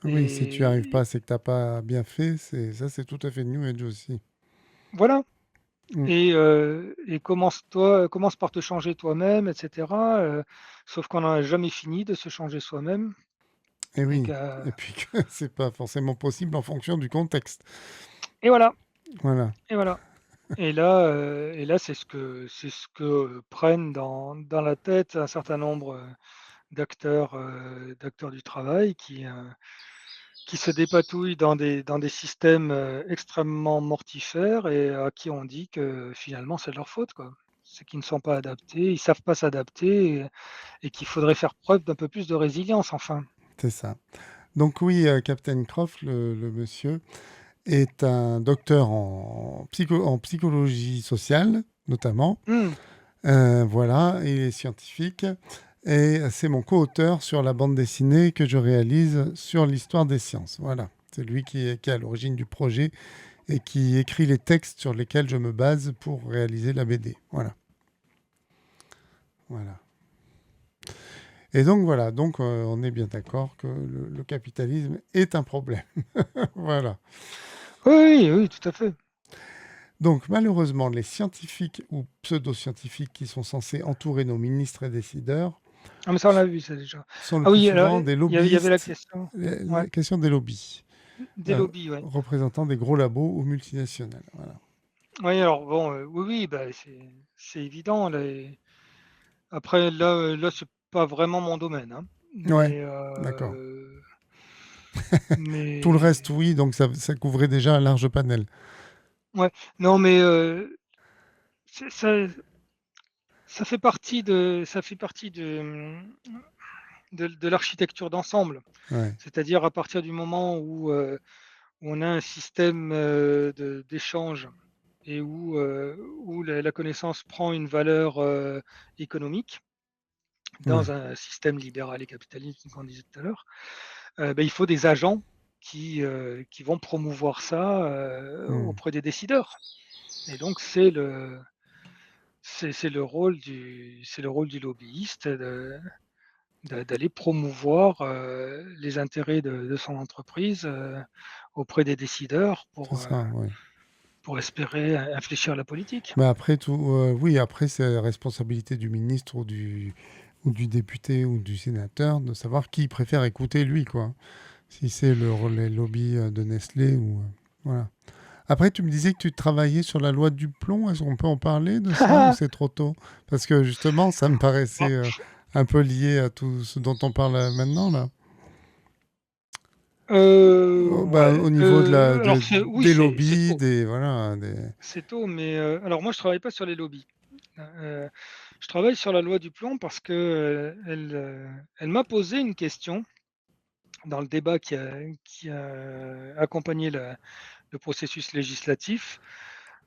Oui, si tu n'y arrives et pas, c'est que tu n'as pas bien fait. C'est tout à fait New Age aussi. voilà Hmm. et commence par te changer toi-même et cetera, sauf qu'on n'a jamais fini de se changer soi-même Et et oui. que Et puis que c'est pas forcément possible en fonction du contexte. et voilà Voilà. et voilà. Et là, c'est ce que prennent dans la tête un certain nombre, d'acteurs du travail qui se dépatouillent dans des systèmes, extrêmement mortifères et à qui on dit que finalement c'est de leur faute, quoi. c'est qu'ils ne sont pas adaptés, ils ne savent pas s'adapter et qu'il faudrait faire preuve d'un peu plus de résilience, enfin. C'est ça. Donc oui, Captain Croft, le monsieur, est un docteur en psychologie sociale, notamment. Mmh. Voilà, il est scientifique. Et c'est mon co-auteur sur la bande dessinée que je réalise sur l'histoire des sciences. Voilà, c'est lui qui est à l'origine du projet et qui écrit les textes sur lesquels je me base pour réaliser la BD. Voilà. Voilà. Et donc voilà, donc on est bien d'accord que le capitalisme est un problème. Voilà. Oui, oui, tout à fait. Donc malheureusement, les scientifiques ou pseudo-scientifiques qui sont censés entourer nos ministres et décideurs Ah, mais ça, on l'a vu, ça, déjà. sont le Ah plus oui, alors, souvent des il y avait la lobbyistes, question, ouais, la question des lobbies, des lobbies, ouais. représentant des gros labos ou multinationales. Voilà. Oui, alors bon, oui, oui, bah, c'est évident, les après là, c'est pas vraiment mon domaine, hein, Ouais, d'accord. Tout le reste, mais oui, donc ça couvrait déjà un large panel. ouais, non, mais c'est ça fait partie de l'architecture d'ensemble. Ouais. C'est-à-dire à partir du moment où on a un système, d'échange et où la connaissance prend une valeur, économique Ouais. dans un système libéral et capitaliste, comme on disait tout à l'heure, bah, il faut des agents qui vont promouvoir ça, Hmm. auprès des décideurs et donc c'est le rôle du lobbyiste d'aller promouvoir, les intérêts de son entreprise, auprès des décideurs C'est pour, ça, oui. pour espérer infléchir la politique. Mais après tout, oui, après c'est la responsabilité du ministre ou du député ou du sénateur de savoir qui il préfère écouter lui, quoi. Si c'est les lobbies de Nestlé ou voilà. Après, tu me disais que tu travaillais sur la loi du plomb. Est-ce qu'on peut en parler de ça ou c'est trop tôt? Parce que justement, ça me paraissait Bon, un peu lié à tout ce dont on parle maintenant là. Bah, ouais, au niveau alors oui, des c'est lobbies, tôt. des voilà, des. C'est tôt, mais alors moi je travaille pas sur les lobbies. Heu, je travaille sur la loi du plomb parce que, elle m'a posé une question dans le débat qui a accompagné le processus législatif.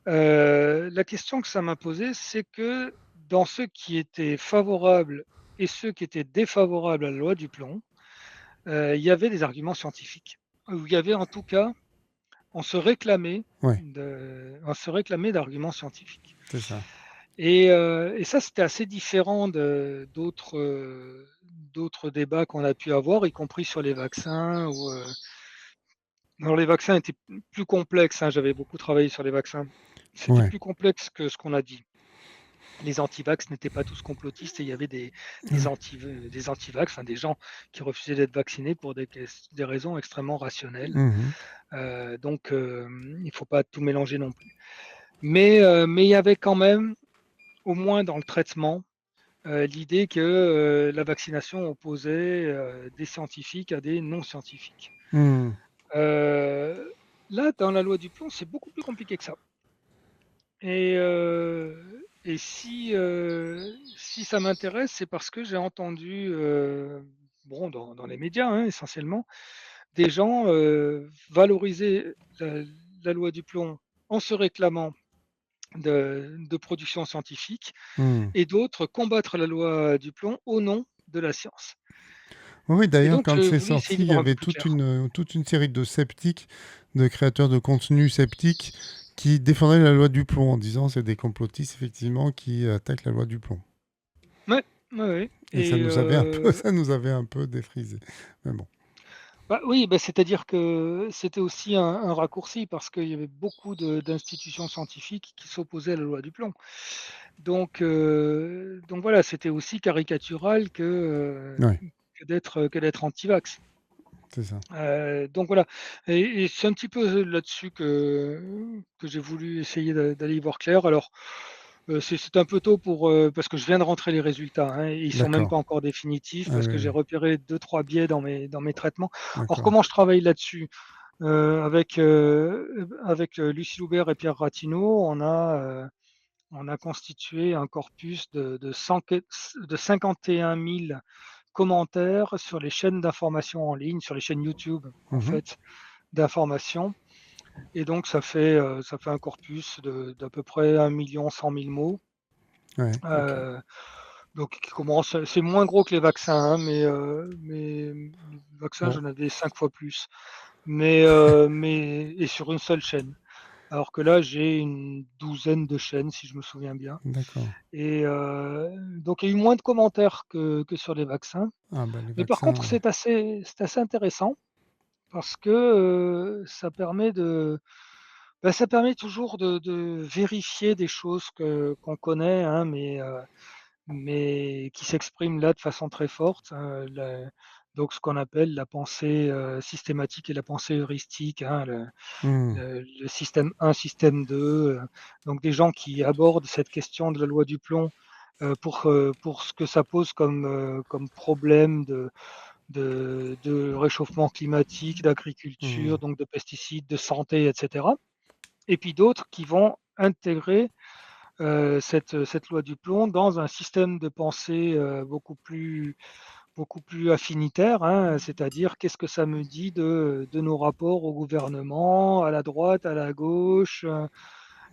La question que ça m'a posée, c'est que dans ceux qui étaient favorables et ceux qui étaient défavorables à la loi du plomb, il y avait des arguments scientifiques. Ou il y avait en tout cas, on se réclamait Ouais, d'arguments scientifiques. c'est ça. Et ça, c'était assez différent d'autres débats qu'on a pu avoir, y compris sur les vaccins. Alors les vaccins étaient plus complexes, hein, j'avais beaucoup travaillé sur les vaccins. C'était Ouais, plus complexe que ce qu'on a dit. Les antivax n'étaient pas tous complotistes et il y avait des ouais. anti, des antivax, enfin des gens qui refusaient d'être vaccinés pour des raisons extrêmement rationnelles. Mhm. Donc, il ne faut pas tout mélanger non plus. Mais il y avait quand même, au moins dans le traitement, l'idée que la vaccination opposait des scientifiques à des non-scientifiques. Mhm. Euh, Là, dans la loi du plomb, c'est beaucoup plus compliqué que ça. Et si ça m'intéresse, c'est parce que j'ai entendu, bon, dans les médias, hein, essentiellement, des gens valoriser la loi du plomb en se réclamant de production scientifique Mhm. et d'autres combattre la loi du plomb au nom de la science. Oui, oui, Et d'ailleurs, donc, quand j'ai c'est voulu essayer sorti, d'y il y voir un peu avait plus clair. toute une série de sceptiques, de créateurs de contenu sceptiques, qui défendaient la loi du plomb en disant c'est des complotistes, effectivement, qui attaquent la loi du plomb. Ouais, ouais, ouais. Et ça Et nous avait un peu, ça nous avait un peu défrisé. Mais bon. bah, oui, bah, c'est-à-dire que c'était aussi un raccourci parce qu'il y avait beaucoup d'institutions scientifiques qui s'opposaient à la loi du plomb. Donc voilà, c'était aussi caricatural Ouais, que d'être anti-vax. c'est ça. Donc voilà, et c'est un petit peu là-dessus que j'ai voulu essayer d'aller y voir clair. Alors, c'est un peu tôt parce que je viens de rentrer les résultats, hein, et ils sont même D'accord. pas encore définitifs Ah parce oui, que j'ai oui. repéré deux trois biais dans mes traitements. Alors D'accord. comment je travaille là-dessus? Avec Lucie Loubert et Pierre Ratineau, on a constitué un corpus de 51 000 commentaires sur les chaînes d'information en ligne, sur les chaînes YouTube, en Mhm. fait, d'information. Et donc ça fait un corpus d'à peu près 1 100 000 mots. Ouais, ok. Donc qui commence c'est moins gros que les vaccins, hein, mais les vaccins, Bon, j'en avais 5 fois plus. Mais et sur une seule chaîne. Alors que là, j'ai une douzaine de chaînes, si je me souviens bien. d'accord. Et donc il y a eu moins de commentaires que sur les vaccins. Ah bah les Mais par contre, vaccins. c'est assez intéressant parce que, ça permet toujours de vérifier des choses qu'on connaît, hein, mais qui s'expriment là de façon très forte, donc ce qu'on appelle la pensée, systématique et la pensée heuristique, hein, Hmm. le système 1, système 2, donc des gens qui abordent cette question de la loi du plomb, pour ce que ça pose comme problème de réchauffement climatique, d'agriculture, Hmm. donc de pesticides, de santé, et cetera. Et puis d'autres qui vont intégrer, cette loi du plomb dans un système de pensée, beaucoup plus affinitaire, hein, c'est-à-dire qu'est-ce que ça me dit de nos rapports au gouvernement, à la droite, à la gauche,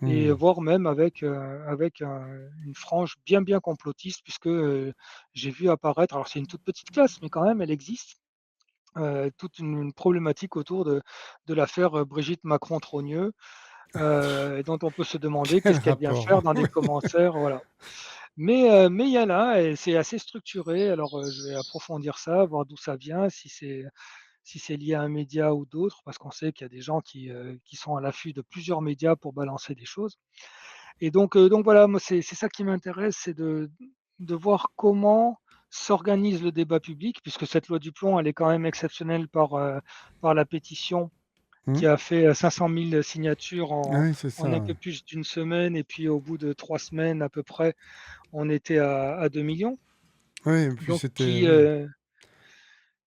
et Hmm. voire même avec une frange bien, bien complotiste puisque, j'ai vu apparaître, alors c'est une toute petite classe, mais quand même elle existe, toute une problématique autour de l'affaire, Brigitte Macron-Trogneux, et dont on peut se demander Quel qu'est-ce qu'elle vient rapport? faire dans des commentaires, voilà. Mais il y a là et c'est assez structuré. Alors, je vais approfondir ça, voir d'où ça vient, si c'est lié à un média ou d'autres, parce qu'on sait qu'il y a des gens qui sont à l'affût de plusieurs médias pour balancer des choses. Et donc voilà, moi c'est ça qui m'intéresse, c'est de voir comment s'organise le débat public, puisque cette loi du plomb, elle est quand même exceptionnelle par la pétition Hmm. qui a fait 500 000 signatures Ah oui, c'est en un ça. peu plus d'une semaine, et puis au bout de 3 semaines à peu près, on était à 2 millions. Oui, et puis Donc c'était. Oui,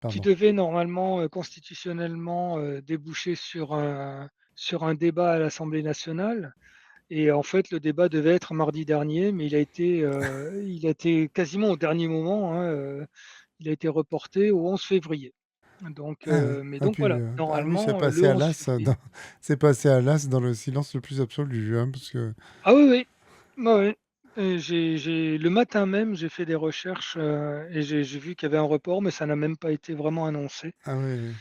qui pardon. devait normalement, constitutionnellement, déboucher sur un débat à l'Assemblée nationale. Et en fait, le débat devait être mardi dernier, mais il a été quasiment au dernier moment, hein, il a été reporté au 11 février. Donc, Ah oui. mais Ah, donc puis, voilà, ah oui, c'est normalement, le passé à 11 l'as février. dans... c'est passé à l'as dans le silence le plus absolu, hein, parce que. Ah oui, oui, ouais, ouais. Le matin même, j'ai fait des recherches, et j'ai vu qu'il y avait un report, mais ça n'a même pas été vraiment annoncé. Ah oui, oui.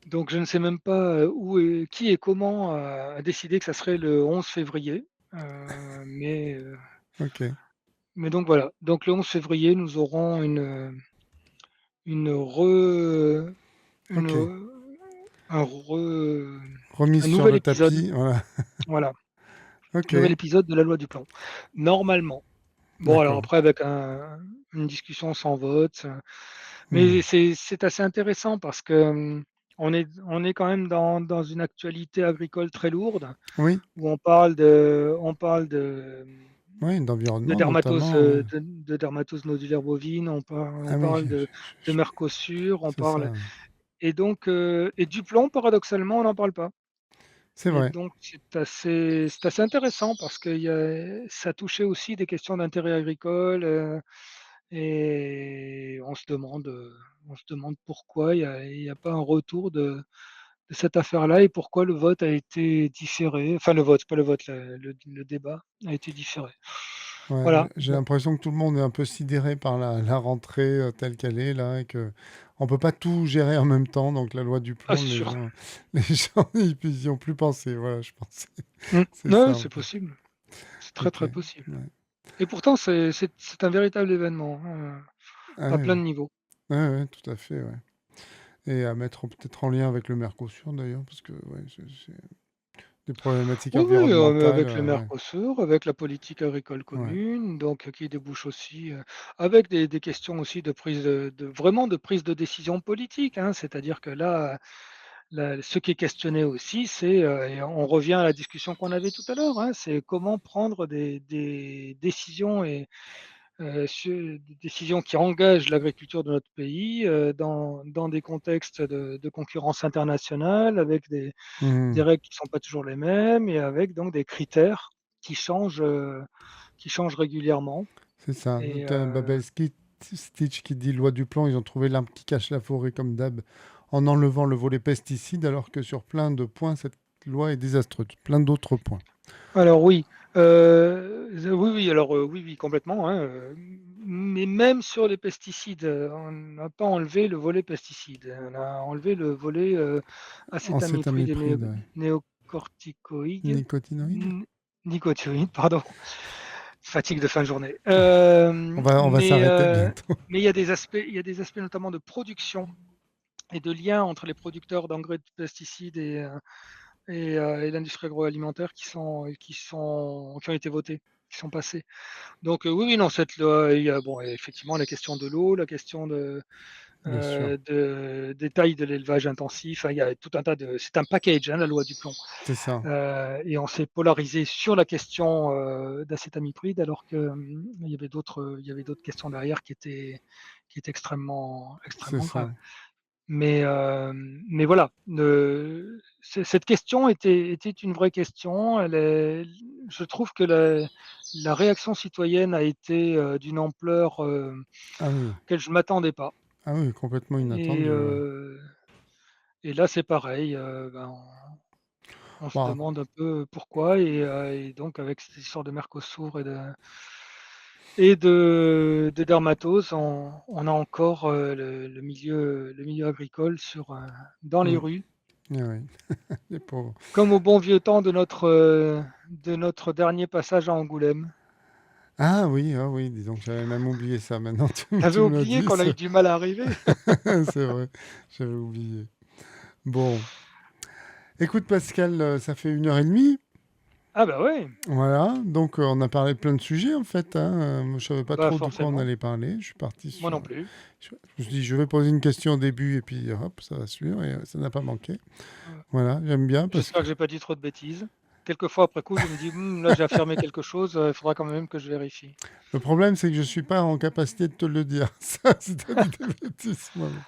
Donc je ne sais même pas, où et qui et comment a décidé que ça serait le 11 février. Heu, mais, heu, Ok. mais donc voilà. Donc le 11 février, nous aurons une re une, Ok. un re Remise un sur nouvel le épisode, tapis, voilà. voilà, nouvel Ok. épisode de la loi du plomb. Normalement. Bon alors D'accord. après avec une discussion sans vote, mais Hmm. c'est assez intéressant parce que, on est quand même dans une actualité agricole très lourde. Oui. Où on parle Oui, de d'environnement dermatose, notamment. Ouais. de dermatose nodulaire bovine, on Ah oui, parle de Mercosur, on c'est parle ça. et donc et du plomb, paradoxalement, on n'en parle pas. C'est Et vrai. donc c'est assez intéressant parce que ça touchait aussi des questions d'intérêt agricole, et on se demande pourquoi il y a pas un retour de cette affaire-là et pourquoi le vote a été différé. Enfin le vote, pas le vote, le débat a été différé. Ouais, Voilà, j'ai bon, l'impression que tout le monde est un peu sidéré par la rentrée telle qu'elle est là et que on peut pas tout gérer en même temps. Donc la loi du ah plomb, c'est sûr. les gens, ils y ont plus pensé. Voilà, je pense. Mmh. C'est Ouais, ça un c'est peu. possible, c'est très, Ok. très possible. Ouais. Et pourtant c'est un véritable événement, hein, Ah à ouais, plein de niveaux. ouais, ouais, tout à fait. Ouais. Et à mettre peut-être en lien avec le Mercosur d'ailleurs, parce que ouais, c'est des problématiques Oui, oui, environnementales. avec le Ouais. Mercosur, avec la politique agricole Ouais. commune, donc qui débouche aussi, avec des questions aussi de prise de vraiment de prise de décision politique, hein. C'est-à-dire que là, ce qui est questionné aussi, c'est, et on revient à la discussion qu'on avait tout à l'heure, hein, c'est comment prendre des décisions des décisions qui engagent l'agriculture de notre pays, dans des contextes de concurrence internationale, avec des Mhm. règles qui ne sont pas toujours les mêmes et avec donc des critères. qui changent, qui changent régulièrement C'est ça. et Tu Babel Stitch qui dit loi du plan, ils ont trouvé l'arme qui cache la forêt comme d'hab en enlevant le volet pesticides, alors que sur plein de points, cette loi est désastreuse. Plein d'autres points. alors oui, oui, oui, alors, oui, oui, complètement, hein, mais même sur les pesticides, on n'a pas enlevé le volet pesticides. On a enlevé le volet, acétamipride et Acétamipride, ouais. néocorticoïdes, Nicotinoïde. nicotinoïdes, pardon, fatigue de fin de journée. On va s'arrêter bientôt. Mais il y a des aspects notamment de production et de lien entre les producteurs d'engrais de pesticides et l'industrie agroalimentaire qui ont été votés, qui sont passés. Donc oui, oui, non, cette loi, il y a bon, effectivement la question de l'eau, la question Bien sûr. des tailles de l'élevage intensif. Enfin, il y a tout un tas de. C'est un package, hein, la loi du plomb. C'est ça. Et on s'est polarisé sur la question d'acétamipride, alors qu'il il y avait d'autres questions derrière qui étaient extrêmement, C'est extrêmement ça. graves. Mais voilà, cette question était une vraie question. Je trouve que la réaction citoyenne a été d'une ampleur Ah oui. auquel je ne m'attendais pas. Ah oui, complètement Et, inattendu, ouais. euh, et là, c'est pareil. Ben, on se Bon, demande un peu pourquoi. Et donc, avec cette histoire de Mercosur et de dermatose, on a encore le milieu agricole dans les mm, rues. ah oui, les pauvres. Comme au bon vieux temps de notre dernier passage à Angoulême. Ah oui, dis donc, j'avais même oublié ça. Maintenant, T'avais tu me le oublié dis, qu'on a eu du mal à arriver? c'est vrai, j'avais oublié. Bon, écoute Pascal, ça fait 1 heure et demie. Ah bah ouais, Voilà, donc on a parlé de plein de sujets en fait, hein. Moi, je savais pas bah trop de quoi on forcément, allait parler. Je suis parti moi sur. non plus. Je me suis dit, je vais poser une question au début et puis hop, ça va suivre et ça n'a pas manqué. Voilà. Voilà, j'aime bien parce J'espère que que j'ai pas dit trop de bêtises. Quelquefois après coup, je me dis: Là j'ai affirmé quelque chose, il faudra quand même que je vérifie». le problème c'est que je suis pas en capacité de te le dire. Ça, si t'as dit des bêtises, moi-même.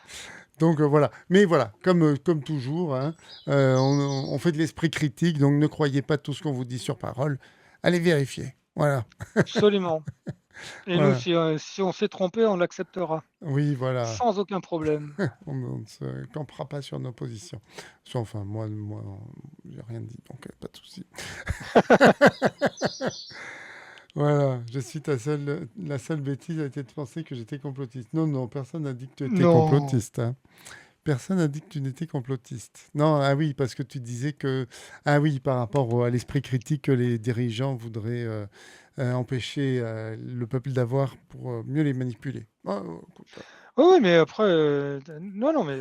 Donc voilà. Mais voilà, comme toujours, hein, on fait de l'esprit critique, donc ne croyez pas tout ce qu'on vous dit sur parole. Allez vérifier. Voilà. Absolument. Et nous, Voilà. si on s'est trompé, on l'acceptera, Oui, voilà. sans aucun problème. On ne se campera pas sur nos positions. Enfin, moi j'ai rien dit, donc pas de souci. Voilà, je suis la seule bêtise a été de penser que j'étais complotiste. Non, non, personne n'a dit que tu étais Non. complotiste, hein. Personne n'a dit que tu n'étais complotiste. Non, ah oui, parce que tu disais que... Ah oui, par rapport à l'esprit critique que les dirigeants voudraient empêcher le peuple d'avoir pour mieux les manipuler. Ah, écoute, Oui, oui, mais après, non, non, mais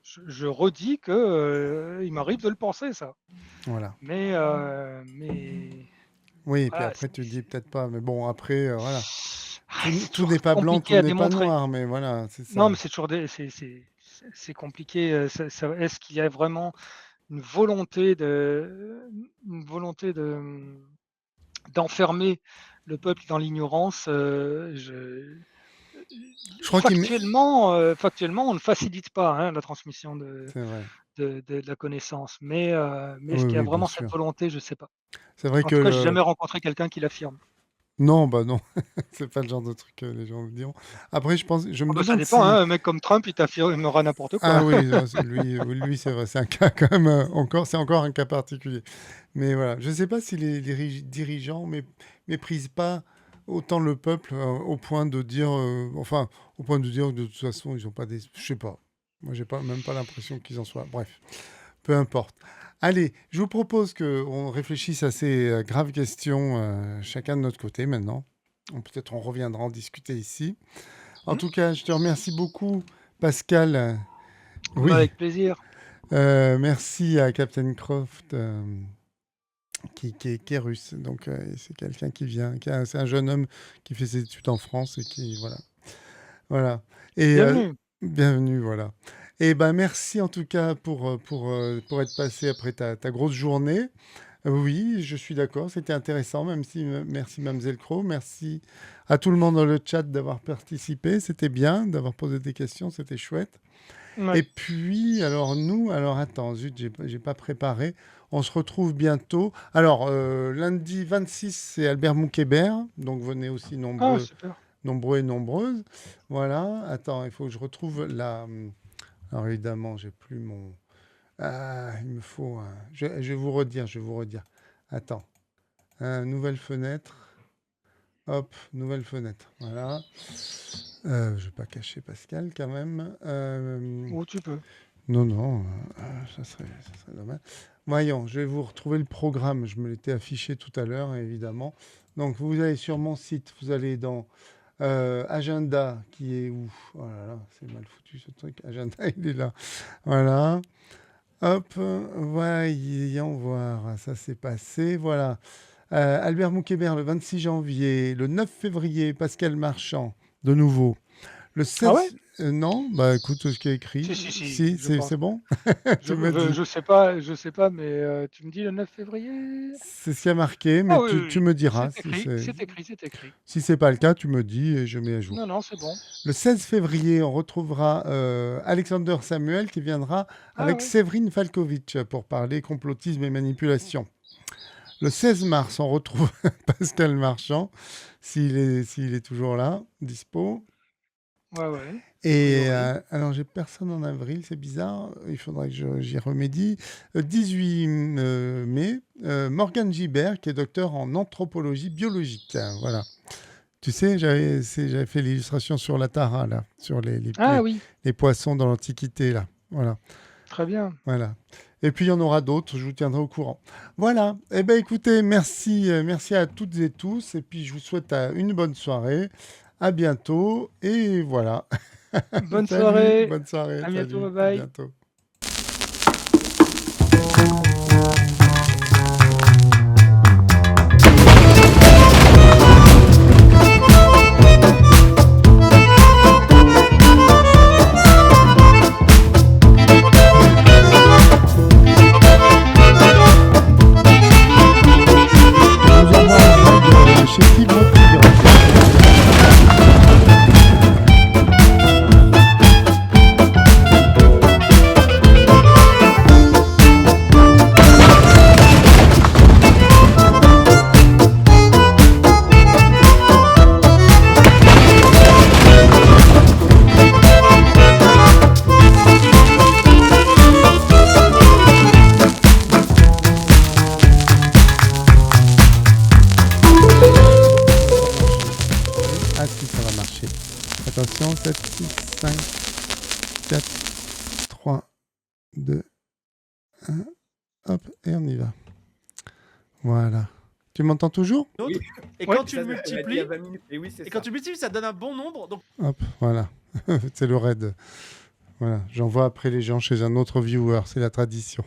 je redis que il m'arrive de le penser, ça. voilà. Mais Oui, et puis voilà, après, tu dis peut-être pas. Mais bon, après, voilà. c'est Tout toujours n'est pas blanc, tout compliqué à n'est pas démontrer. noir, mais voilà, c'est Non, ça. mais c'est toujours c'est compliqué. Est-ce qu'il y a vraiment une volonté d'enfermer le peuple dans l'ignorance? Je crois qu'il... Factuellement, on ne facilite pas, hein, la transmission C'est vrai. de la connaissance. Mais est-ce Oui, qu'il y a oui, bien vraiment cette sûr. volonté? Je ne sais pas. C'est vrai En que tout cas, j'ai le... jamais rencontré quelqu'un qui l'affirme. Non, bah non, c'est pas le genre de truc que les gens me diront. Après, je me Ah bah, ça demande dépend, si... hein, un mec comme Trump, il t'affirmera n'importe Ah quoi. oui, lui c'est vrai, c'est un cas quand même encore, c'est encore un cas particulier. Mais voilà, je ne sais pas si les dirigeants méprisent pas autant le peuple au point de dire, enfin, au point de dire que de toute façon ils ont pas des, je sais pas. Moi, j'ai pas même pas l'impression qu'ils en soient. Bref, peu importe. Allez, je vous propose que on réfléchisse à ces graves questions chacun de notre côté maintenant. Peut-être on reviendra en discuter ici. En Mmh. tout cas, je te remercie beaucoup, Pascal. Bah, Oui, avec plaisir. merci à Captain Croft qui est russe. Donc c'est quelqu'un qui vient, c'est un jeune homme qui fait ses études en France et qui voilà, voilà. Et Bienvenue. bienvenue, voilà. Et ben merci en tout cas pour être passé après ta grosse journée. Oui, je suis d'accord, c'était intéressant, même si merci Mamzelle Crow, merci à tout le monde dans le chat d'avoir participé, c'était bien, d'avoir posé des questions, c'était chouette. Ouais. Et puis, alors nous, alors attends, zut, j'ai pas préparé. On se retrouve bientôt. Alors, lundi 26, c'est Albert Moukébert, donc venez aussi Ah, nombreux, super. nombreux et nombreuses. Voilà. Attends, il faut que je retrouve la. Alors évidemment, j'ai plus mon. Ah, il me faut. Je vais vous redire, je vais vous redire. Attends. Nouvelle fenêtre. Hop, nouvelle fenêtre. Voilà. Je vais pas cacher Pascal quand même. Où tu peux. Non, non, ça serait dommage. Voyons, je vais vous retrouver le programme. Je me l'étais affiché tout à l'heure, évidemment. Donc, vous allez sur mon site, vous allez dans agenda, qui est où? Oh là là, c'est mal foutu ce truc. Agenda, il est là. Voilà. Hop, voyons voir. Ça s'est passé. Voilà. Albert Moukébert, le 26 janvier. Le 9 février, Pascal Marchand, de nouveau. Le Ah ouais? 16... non, bah écoute ce qui est écrit. Si, Si, je c'est pense. bon? Je, Tu m'as dit. je sais pas, mais tu me dis le 9 février? C'est ce qui a marqué, Ah mais oui, oui, tu oui. me diras C'est écrit, c'est écrit, c'est écrit. si c'est pas le cas, tu me dis et je mets à jour. Non, non, c'est bon. Le 16 février, on retrouvera Alexander Samuel qui viendra Ah avec ouais. Séverine Falkovitch pour parler complotisme et manipulation. Le 16 mars, on retrouve Pascal Marchand, s'il est toujours là, dispo. Ouais, ouais. A Et priori. alors, j'ai personne en avril, c'est bizarre, il faudrait que j'y remédie. 18 mai, Morgane Gibert, qui est docteur en anthropologie biologique. Voilà. Tu sais, j'avais fait l'illustration sur la Tara, là, sur Ah oui, les poissons dans l'Antiquité, là. Voilà. très bien. Voilà. Et puis, il y en aura d'autres, je vous tiendrai au courant. Voilà. Eh bien, écoutez, merci à toutes et tous. Et puis, je vous souhaite une bonne soirée. À bientôt. Et voilà. Bonne Salut, soirée. bonne soirée, À bientôt. salut, Bye à bye. bientôt. Je vous envoie un mail chez Fibre Tigre. Ah si, ça va marcher. Attention, 7, 6, 5, 4, 3, 2, 1. Hop, et on y va. Voilà. Tu m'entends toujours? D'autres. Et Ouais. quand tu le multiplies, Et oui, c'est et quand tu multiplies, ça donne un bon nombre. Donc Hop, voilà. C'est le raid. Voilà. J'envoie après les gens chez un autre viewer. C'est la tradition.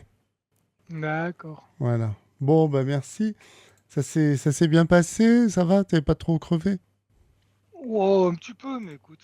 D'accord. Voilà. Bon, bah merci. Ça s'est bien passé? Ça va? T'es pas trop crevé? Oh, un petit peu, mais écoute.